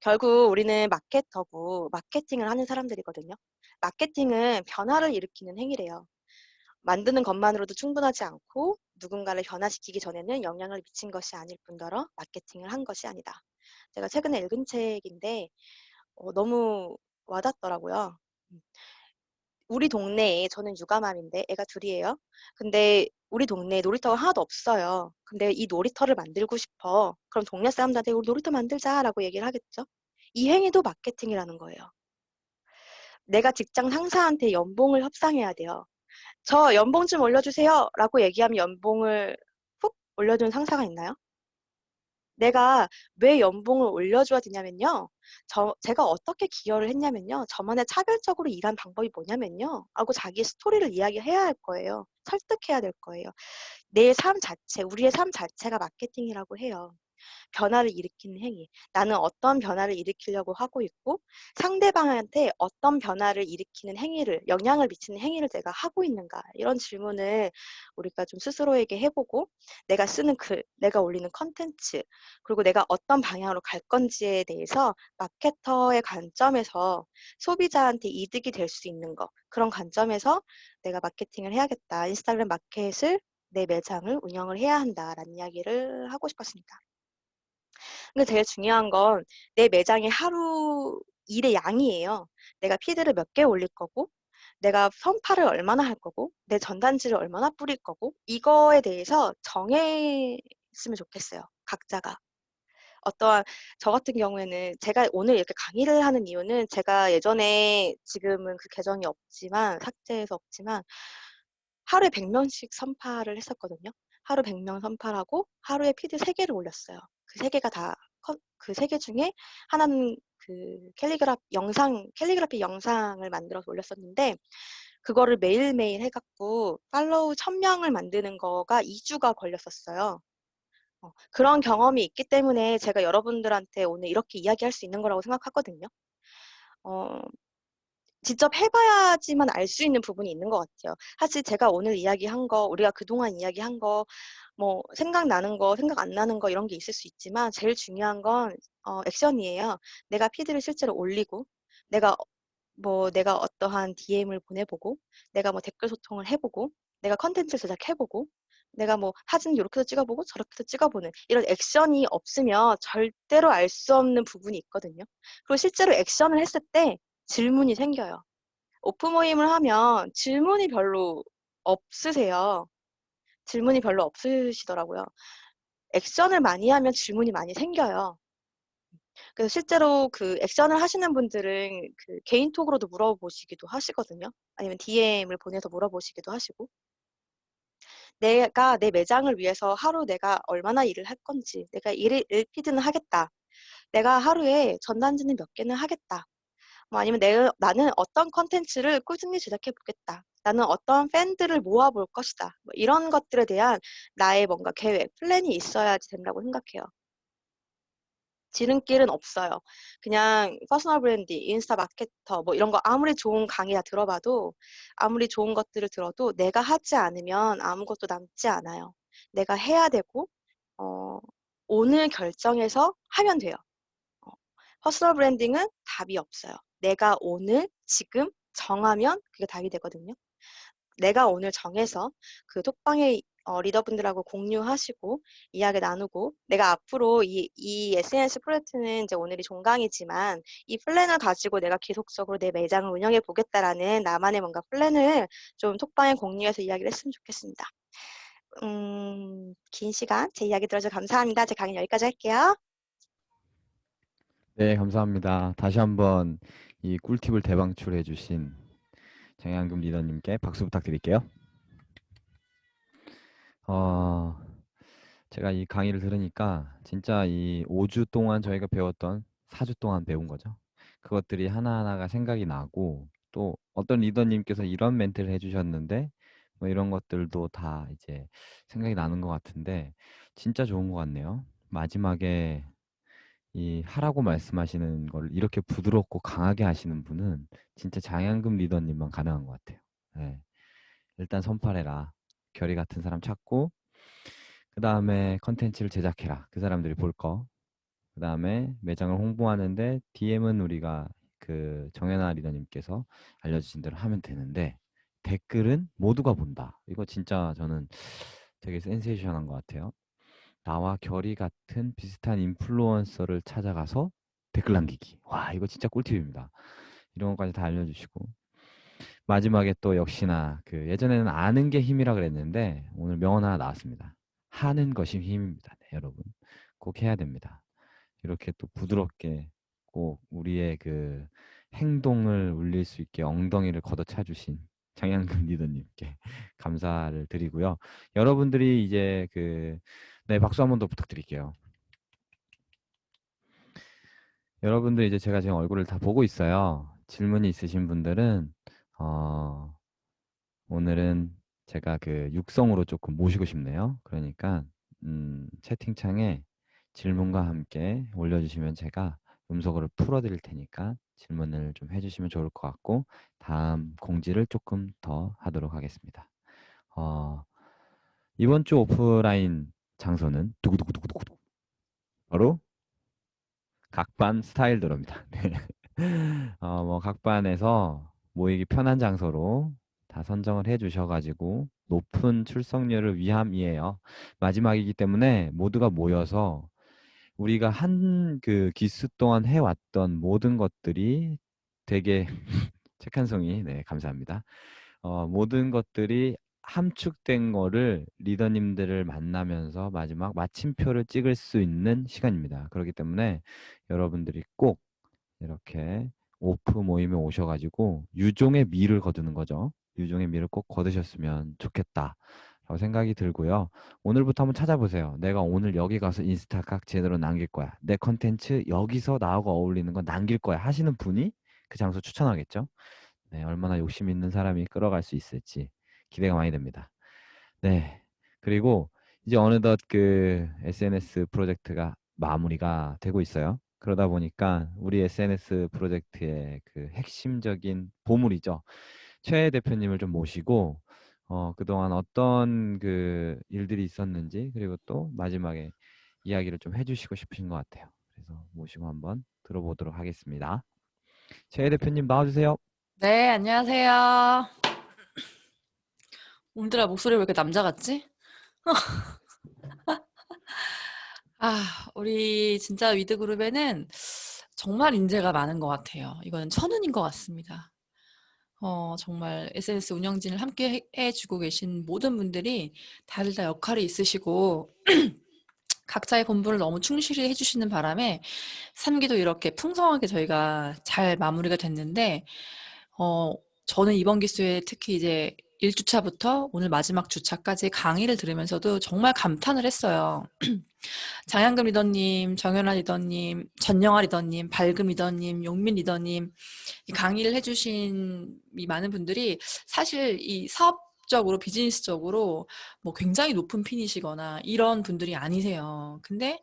결국 우리는 마케터고 마케팅을 하는 사람들이거든요. 마케팅은 변화를 일으키는 행위래요. 만드는 것만으로도 충분하지 않고 누군가를 변화시키기 전에는 영향을 미친 것이 아닐 뿐더러 마케팅을 한 것이 아니다. 제가 최근에 읽은 책인데 너무 와닿더라고요. 우리 동네에 저는 육아맘인데 애가 둘이에요. 근데 우리 동네에 놀이터가 하나도 없어요. 근데 이 놀이터를 만들고 싶어. 그럼 동네 사람들한테 우리 놀이터 만들자라고 얘기를 하겠죠. 이 행위도 마케팅이라는 거예요. 내가 직장 상사한테 연봉을 협상해야 돼요. 저 연봉 좀 올려주세요 라고 얘기하면 연봉을 훅 올려주는 상사가 있나요? 내가 왜 연봉을 올려줘야 되냐면요. 제가 어떻게 기여를 했냐면요. 저만의 차별적으로 일한 방법이 뭐냐면요. 하고 자기 스토리를 이야기해야 할 거예요. 설득해야 될 거예요. 내 삶 자체, 우리의 삶 자체가 마케팅이라고 해요. 변화를 일으키는 행위. 나는 어떤 변화를 일으키려고 하고 있고 상대방한테 어떤 변화를 일으키는 행위를, 영향을 미치는 행위를 내가 하고 있는가. 이런 질문을 우리가 좀 스스로에게 해보고 내가 쓰는 글, 내가 올리는 컨텐츠, 그리고 내가 어떤 방향으로 갈 건지에 대해서 마케터의 관점에서 소비자한테 이득이 될 수 있는 거, 그런 관점에서 내가 마케팅을 해야겠다. 인스타그램 마켓을 내 매장을 운영을 해야 한다라는 이야기를 하고 싶었습니다. 근데 제일 중요한 건 내 매장의 하루 일의 양이에요. 내가 피드를 몇 개 올릴 거고, 내가 선파를 얼마나 할 거고, 내 전단지를 얼마나 뿌릴 거고, 이거에 대해서 정했으면 좋겠어요. 각자가. 저 같은 경우에는 제가 오늘 이렇게 강의를 하는 이유는 제가 예전에 지금은 그 계정이 없지만, 삭제해서 없지만, 하루에 100명씩 선파를 했었거든요. 하루 100명 선파를 하고 하루에 피드 3개를 올렸어요. 그 3개가 그 3개 중에 하나는 그 캘리그라피 영상을 만들어서 올렸었는데 그거를 매일매일 해갖고 팔로우 1000명을 만드는 거가 2주가 걸렸었어요. 그런 경험이 있기 때문에 제가 여러분들한테 오늘 이렇게 이야기할 수 있는 거라고 생각하거든요. 직접 해봐야지만 알 수 있는 부분이 있는 것 같아요. 사실 제가 오늘 이야기한 거, 우리가 그동안 이야기한 거, 뭐 생각나는 거, 생각 안 나는 거 이런 게 있을 수 있지만 제일 중요한 건 액션이에요. 내가 피드를 실제로 올리고 내가 어떠한 DM을 보내보고 내가 뭐 댓글 소통을 해보고 내가 컨텐츠 제작해보고 내가 뭐 사진 이렇게도 찍어보고 저렇게도 찍어보는 이런 액션이 없으면 절대로 알 수 없는 부분이 있거든요. 그리고 실제로 액션을 했을 때 질문이 생겨요. 오프 모임을 하면 질문이 별로 없으세요. 질문이 별로 없으시더라고요. 액션을 많이 하면 질문이 많이 생겨요. 그래서 실제로 그 액션을 하시는 분들은 그 개인톡으로도 물어보시기도 하시거든요. 아니면 DM을 보내서 물어보시기도 하시고. 내가 내 매장을 위해서 하루 내가 얼마나 일을 할 건지, 내가 일피드는 하겠다. 내가 하루에 전단지는 몇 개는 하겠다. 뭐 아니면 나는 어떤 컨텐츠를 꾸준히 제작해 보겠다. 나는 어떤 팬들을 모아볼 것이다. 뭐 이런 것들에 대한 나의 뭔가 계획, 플랜이 있어야지 된다고 생각해요. 지름길은 없어요. 그냥 퍼스널 브랜딩, 인스타 마케터 뭐 이런 거 아무리 좋은 강의 다 들어봐도 아무리 좋은 것들을 들어도 내가 하지 않으면 아무것도 남지 않아요. 내가 해야 되고 오늘 결정해서 하면 돼요. 퍼스널 브랜딩은 답이 없어요. 내가 오늘 지금 정하면 그게 답이 되거든요. 내가 오늘 정해서 그 톡방에 리더분들하고 공유하시고 이야기 나누고 내가 앞으로 이 SNS 프로젝트는 이제 오늘이 종강이지만 이 플랜을 가지고 내가 계속적으로 내 매장을 운영해 보겠다라는 나만의 뭔가 플랜을 좀 톡방에 공유해서 이야기를 했으면 좋겠습니다. 긴 시간 제 이야기 들어줘서 감사합니다. 제 강의 여기까지 할게요. 네, 감사합니다. 다시 한번 이 꿀팁을 대방출해 주신 정양금 리더님께 박수 부탁드릴게요. 제가 이 강의를 들으니까 진짜 이 5주 동안 저희가 배웠던 4주 동안 배운 거죠. 그것들이 하나하나가 생각이 나고 또 어떤 리더님께서 이런 멘트를 해주셨는데 뭐 이런 것들도 다 이제 생각이 나는 것 같은데 진짜 좋은 것 같네요. 마지막에 이 하라고 말씀하시는 걸 이렇게 부드럽고 강하게 하시는 분은 진짜 장양금 리더님만 가능한 것 같아요. 네. 일단 선발해라. 결의 같은 사람 찾고 그 다음에 컨텐츠를 제작해라. 그 사람들이 볼 거. 그 다음에 매장을 홍보하는데 DM은 우리가 그 정연아 리더님께서 알려주신 대로 하면 되는데 댓글은 모두가 본다. 이거 진짜 저는 되게 센세이션한 것 같아요. 나와 결이 같은 비슷한 인플루언서를 찾아가서 댓글 남기기. 와, 이거 진짜 꿀팁입니다. 이런 것까지 다 알려주시고 마지막에 또 역시나 그 예전에는 아는 게 힘이라 그랬는데 오늘 명언 하나 나왔습니다. 하는 것이 힘입니다. 네, 여러분 꼭 해야 됩니다. 이렇게 또 부드럽게 꼭 우리의 그 행동을 울릴 수 있게 엉덩이를 걷어차 주신 장양금 리더님께 감사를 드리고요. 여러분들이 이제 네, 박수 한 번 더 부탁드릴게요. 여러분들 이제 제가 지금 얼굴을 다 보고 있어요. 질문이 있으신 분들은 오늘은 제가 그 육성으로 조금 모시고 싶네요. 그러니까 채팅창에 질문과 함께 올려주시면 제가 음성으로 풀어드릴 테니까 질문을 좀 해주시면 좋을 것 같고 다음 공지를 조금 더 하도록 하겠습니다. 이번 주 오프라인 장소는 두구두구두구두구 바로 각반 스타일드로입니다. 네. 뭐 각반에서 모이기 편한 장소로 다 선정을 해 주셔가지고 높은 출석률을 위함이에요. 마지막이기 때문에 모두가 모여서 우리가 한 그 기수 동안 해왔던 모든 것들이 되게 책한송이 네 감사합니다. 모든 것들이 함축된 거를 리더님들을 만나면서 마지막 마침표를 찍을 수 있는 시간입니다. 그렇기 때문에 여러분들이 꼭 이렇게 오프 모임에 오셔가지고 유종의 미를 거두는 거죠. 유종의 미를 꼭 거두셨으면 좋겠다 라고 생각이 들고요. 오늘부터 한번 찾아보세요. 내가 오늘 여기 가서 인스타 각 제대로 남길 거야. 내 컨텐츠 여기서 나하고 어울리는 거 남길 거야 하시는 분이 그 장소 추천하겠죠. 네, 얼마나 욕심 있는 사람이 끌어갈 수 있을지 기대가 많이 됩니다. 네, 그리고 이제 어느덧 그 SNS 프로젝트가 마무리가 되고 있어요. 그러다 보니까 우리 SNS 프로젝트의 그 핵심적인 보물이죠. 최 대표님을 좀 모시고 그동안 어떤 그 일들이 있었는지 그리고 또 마지막에 이야기를 좀 해주시고 싶으신 것 같아요. 그래서 모시고 한번 들어보도록 하겠습니다. 최 대표님 나와주세요. 네, 안녕하세요. 오늘아 목소리 왜 이렇게 남자 같지? 우리 진짜 위드그룹에는 정말 인재가 많은 것 같아요. 이거는 천운인 것 같습니다. 정말 SNS 운영진을 함께 해주고 계신 모든 분들이 다들 다 역할이 있으시고 각자의 본분을 너무 충실히 해주시는 바람에 3기도 이렇게 풍성하게 저희가 잘 마무리가 됐는데 저는 이번 기수에 특히 이제 1주차부터 오늘 마지막 주차까지 강의를 들으면서도 정말 감탄을 했어요. 장양금 리더님, 정연아 리더님, 전영아 리더님, 밝음 리더님, 용민 리더님 이 강의를 해주신 이 많은 분들이 사실 이 사업적으로 비즈니스적으로 뭐 굉장히 높은 핀이시거나 이런 분들이 아니세요. 근데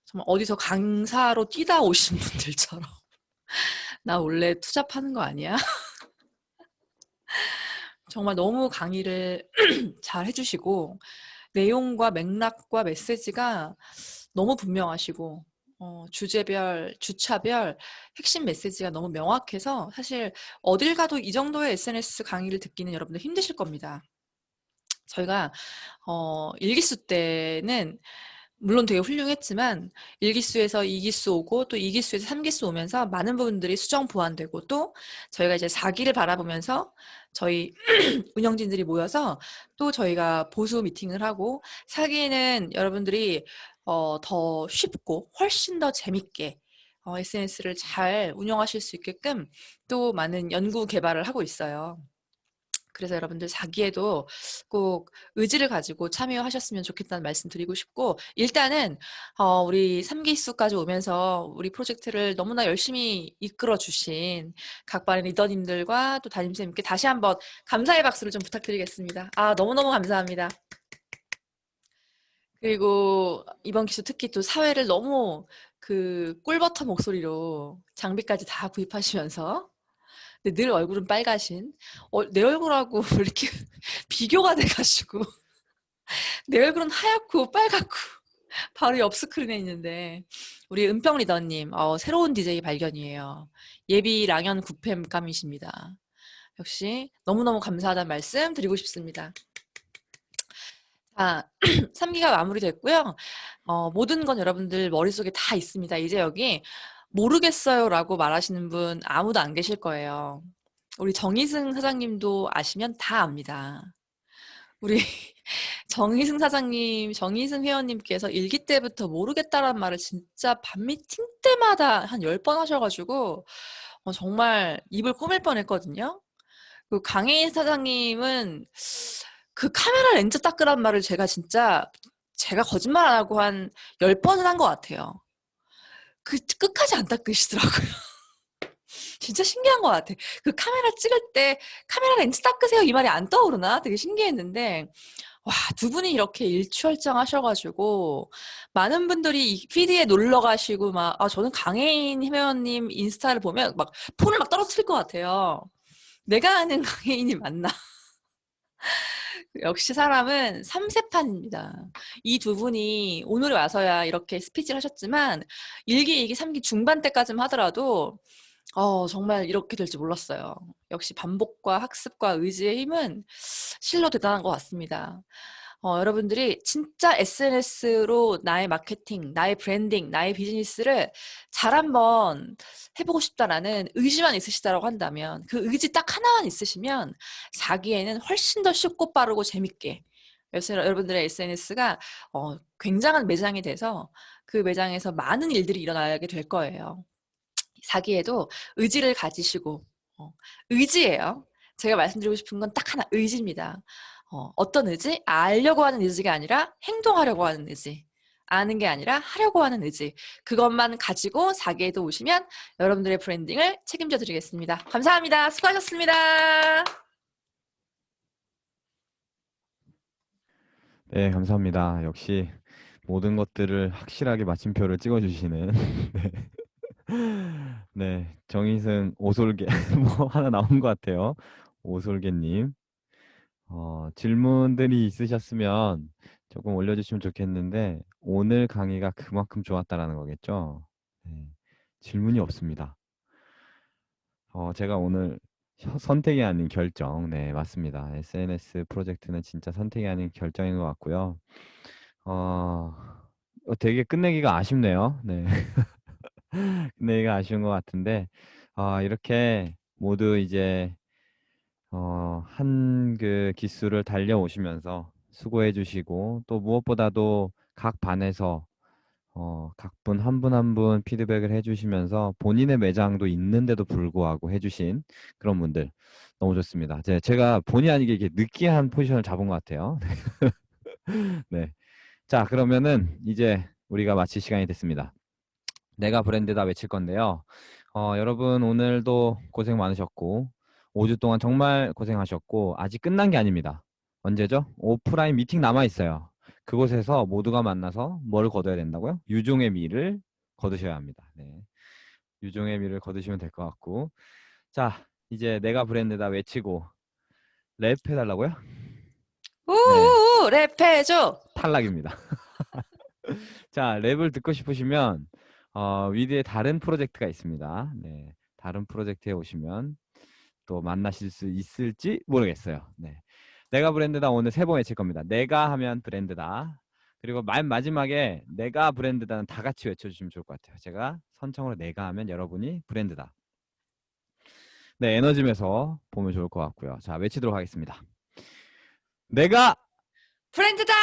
정말 어디서 강사로 뛰다 오신 분들처럼 나 원래 투잡하는 거 아니야? 정말 너무 강의를 잘 해주시고 내용과 맥락과 메시지가 너무 분명하시고 주제별, 주차별 핵심 메시지가 너무 명확해서 사실 어딜 가도 이 정도의 SNS 강의를 듣기는 여러분들 힘드실 겁니다. 저희가 일기수 때는 물론 되게 훌륭했지만 일기수에서 이기수 오고 또 이기수에서 삼기수 오면서 많은 부분들이 수정 보완되고 또 저희가 이제 4기를 바라보면서 저희 운영진들이 모여서 또 저희가 보수 미팅을 하고 4기에는 여러분들이 더 쉽고 훨씬 더 재밌게 SNS를 잘 운영하실 수 있게끔 또 많은 연구 개발을 하고 있어요. 그래서 여러분들 4기에도 꼭 의지를 가지고 참여하셨으면 좋겠다는 말씀 드리고 싶고 일단은 우리 3기수까지 오면서 우리 프로젝트를 너무나 열심히 이끌어 주신 각반의 리더님들과 또 담임쌤께 다시 한번 감사의 박수를 좀 부탁드리겠습니다. 너무너무 감사합니다. 그리고 이번 기수 특히 또 사회를 너무 그 꿀버터 목소리로 장비까지 다 구입하시면서 근데 늘 얼굴은 빨가신 내 얼굴하고 이렇게 비교가 돼가지고 내 얼굴은 하얗고 빨갛고 바로 옆 스크린에 있는데 우리 은평 리더님 새로운 DJ 발견이에요. 예비 랑연 9팸감이십니다. 역시 너무너무 감사하다는 말씀 드리고 싶습니다. 자, 3기가 마무리됐고요. 모든 건 여러분들 머릿속에 다 있습니다. 이제 여기 모르겠어요 라고 말하시는 분 아무도 안 계실 거예요. 우리 정희승 사장님도 아시면 다 압니다. 우리 정희승 사장님, 정희승 회원님께서 일기 때부터 모르겠다라는 말을 진짜 반 미팅 때마다 한 10번 하셔가지고 정말 입을 꼬맬 뻔했거든요. 그 강혜인 사장님은 그 카메라 렌즈 닦으란 말을 제가 거짓말 안 하고 한 10번은 한 것 같아요. 끝까지 안 닦으시더라고요. 진짜 신기한 것 같아. 그 카메라 찍을 때 카메라 렌즈 닦으세요 이 말이 안 떠오르나? 되게 신기했는데 와, 두 분이 이렇게 일취월장하셔가지고 많은 분들이 이 피드에 놀러 가시고 막 저는 강혜인 회원님 인스타를 보면 막 폰을 막 떨어뜨릴 것 같아요. 내가 아는 강혜인이 맞나? 역시 사람은 삼세판입니다. 이 두 분이 오늘 와서야 이렇게 스피치를 하셨지만 1기, 2기, 3기 중반 때까지만 하더라도 정말 이렇게 될 줄 몰랐어요. 역시 반복과 학습과 의지의 힘은 실로 대단한 것 같습니다. 여러분들이 진짜 SNS로 나의 마케팅, 나의 브랜딩, 나의 비즈니스를 잘 한번 해보고 싶다라는 의지만 있으시다라고 한다면 그 의지 딱 하나만 있으시면 4기에는 훨씬 더 쉽고 빠르고 재밌게 그래서 여러분들의 SNS가 굉장한 매장이 돼서 그 매장에서 많은 일들이 일어나게 될 거예요. 4기에도 의지를 가지시고 의지예요. 제가 말씀드리고 싶은 건 딱 하나 의지입니다. 어떤 의지? 알려고 하는 의지가 아니라 행동하려고 하는 의지. 아는 게 아니라 하려고 하는 의지. 그것만 가지고 4기에도 오시면 여러분들의 브랜딩을 책임져 드리겠습니다. 감사합니다. 수고하셨습니다. 네, 감사합니다. 역시 모든 것들을 확실하게 마침표를 찍어주시는 네. 네, 정희승 오솔개 뭐 하나 나온 것 같아요. 오솔개님. 질문들이 있으셨으면 조금 올려주시면 좋겠는데 오늘 강의가 그만큼 좋았다라는 거겠죠? 네, 질문이 없습니다. 제가 오늘 선택이 아닌 결정, 네, 맞습니다. SNS 프로젝트는 진짜 선택이 아닌 결정인 것 같고요. 되게 끝내기가 아쉽네요. 네. 끝내기가 아쉬운 것 같은데 이렇게 모두 이제 한 그 기수를 달려오시면서 수고해 주시고 또 무엇보다도 각 반에서 각 분 한 분 한 분 피드백을 해주시면서 본인의 매장도 있는데도 불구하고 해주신 그런 분들 너무 좋습니다. 제가 본의 아니게 이렇게 느끼한 포지션을 잡은 것 같아요. 네. 자, 그러면은 이제 우리가 마칠 시간이 됐습니다. 내가 브랜드다 외칠 건데요. 여러분 오늘도 고생 많으셨고 5주 동안 정말 고생하셨고 아직 끝난 게 아닙니다. 언제죠? 오프라인 미팅 남아 있어요. 그곳에서 모두가 만나서 뭘 거둬야 된다고요? 유종의 미를 거두셔야 합니다. 네. 유종의 미를 거두시면 될 것 같고 자, 이제 내가 브랜드다 외치고 랩 해달라고요? 네, 우우우 랩해줘. 탈락입니다. 자, 랩을 듣고 싶으시면 위드에 다른 프로젝트가 있습니다. 네, 다른 프로젝트에 오시면 또 만나실 수 있을지 모르겠어요. 네. 내가 브랜드다 오늘 3번 외칠 겁니다. 내가 하면 브랜드다. 그리고 맨 마지막에 내가 브랜드다는 다 같이 외쳐주시면 좋을 것 같아요. 제가 선창으로 내가 하면 여러분이 브랜드다. 네, 에너짐에서 보면 좋을 것 같고요. 자, 외치도록 하겠습니다. 내가 브랜드다!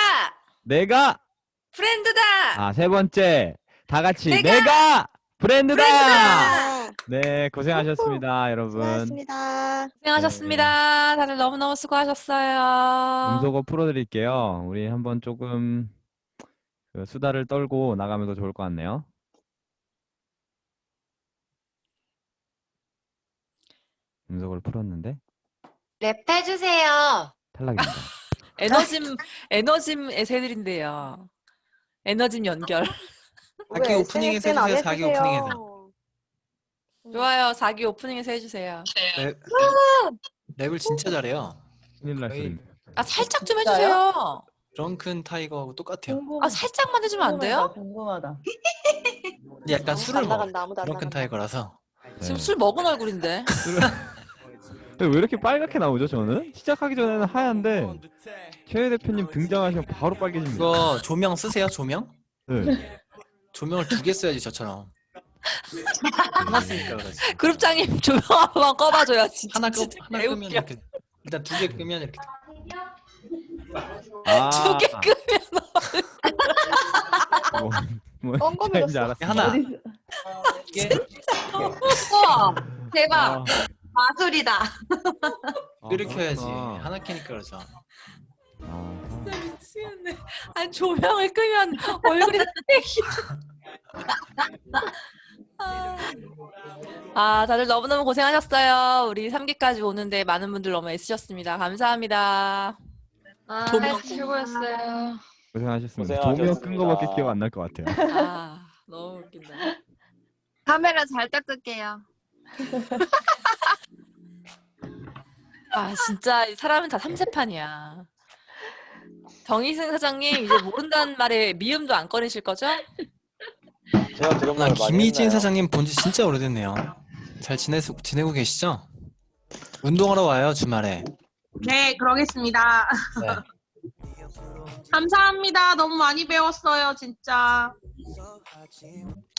브랜드다! 3번째 다 같이 내가 내가 브랜드다! 아, 네, 고생하셨습니다, 여러분. 수고하셨습니다. 고생하셨습니다. 다들 너무너무 수고하셨어요. 음소거 풀어드릴게요. 우리 한번 조금 그 수다를 떨고 나가면 더 좋을 것 같네요. 음소거를 풀었는데 랩해주세요. 탈락입니다. 에너짐 에세들인데요. 에너짐 연결. 자기 오프닝에서 해주세요. 자기 오프닝에서. 좋아요. 4기 오프닝에서 해주세요. 랩을 진짜 잘해요. 큰일 날 거의 소리인데. 살짝 좀 해주세요. 드렁큰 타이거하고 똑같아요. 살짝만 해주면 안 돼요? 궁금하다. 근데 약간 술을 안 먹어. 나간다, 아무도 안 드렁큰 나간다. 타이거라서. 지금 네. 술 먹은 얼굴인데. 왜 이렇게 빨갛게 나오죠, 저는? 시작하기 전에는 하얀데 최혜 대표님 등장하시면 바로 빨개집니다. 이거 조명 쓰세요? 조명? 네. 조명을 2개 써야지 저처럼. 하나 쓰니까 그러지. 그룹장님 조명 한번 꺼봐줘요. 진짜. 하나 진짜 하나 개웃겨. 끄면 이렇게. 일단 2개 끄면 이렇게. 아, 2개 끄면 뭐 껌껌이었어. 차이인지 알았어. 하나. 이게 우와, 대박. 아, 마술이다. 이렇게 해야지. 그렇구나. 하나 켜니까 그러죠. 아, 미치겠네. 아니 조명을 끄면 얼굴이 땡기. 다들 너무너무 고생하셨어요. 우리 3기까지 오는데 많은 분들 너무 애쓰셨습니다. 감사합니다. 최고였어요. 고생하셨습니다. 조명 끈 거밖에 기억 안 날 것 같아요. 너무 웃긴다. 카메라 살짝 끌게요. 진짜 사람은 다 삼세판이야. 정희승 사장님 이제 모른다는 말에 미움도 안 꺼내실 거죠? 제가 그런 나 말 많이 김희진 했나요? 사장님 본지 진짜 오래됐네요. 잘 지내고 계시죠? 운동하러 와요 주말에. 네, 그러겠습니다. 네. 감사합니다. 너무 많이 배웠어요, 진짜.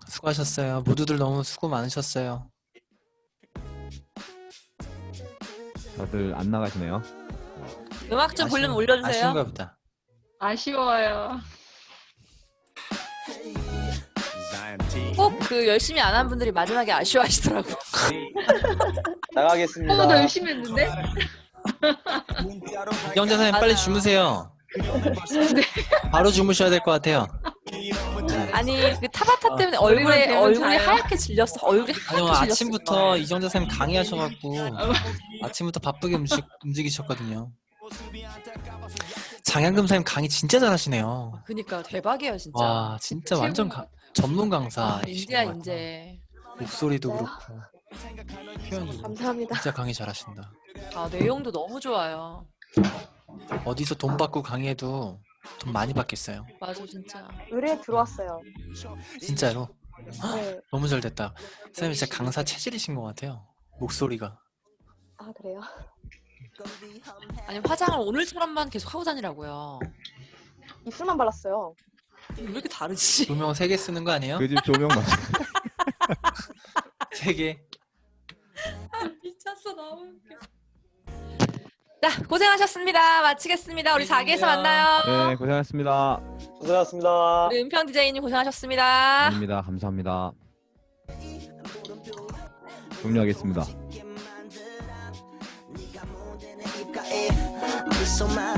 수고하셨어요. 모두들 너무 수고 많으셨어요. 다들 안 나가시네요. 음악 좀 볼륨 올려주세요. 아쉬운가 보다. 아쉬워요. 꼭 그 열심히 안 한 분들이 마지막에 아쉬워하시더라고. 나가겠습니다. 더 열심히 했는데? 이정재 선생님 빨리 주무세요. 바로 주무셔야 될 것 같아요. 아니 그 타바타 때문에 얼굴이 하얗게 질렸어. 얼굴이 아니요 하얗게 질렸어. 아침부터 이정재 선생님 강의하셔갖고 아침부터 바쁘게 움직이셨거든요. 장양금 선생님 강의 진짜 잘하시네요. 그니까 대박이에요 진짜. 와 진짜 완전 전문 강사. 인재야 인재. 목소리도 그렇고 표현도 감사합니다. 진짜 강의 잘하신다. 내용도 너무 좋아요. 어디서 돈 받고 강의해도 돈 많이 받겠어요. 맞아 진짜. 의뢰 들어왔어요. 진짜로. 네. 너무 잘 됐다. 선생님 진짜 강사 체질이신 것 같아요. 목소리가. 아, 그래요? 아니 화장을 오늘처럼만 계속 하고 다니라고요. 입술만 발랐어요. 왜 이렇게 다르지? 조명 3개 쓰는 거 아니에요? 그 집 조명 맞죠? 3개. 미쳤어 너무 웃겨. 자 고생하셨습니다. 마치겠습니다. 우리 4기에서 만나요. 네, 고생하셨습니다. 고생하셨습니다. 우리 은평 디제이님 고생하셨습니다. 아닙니다. 감사합니다. 종료하겠습니다. So my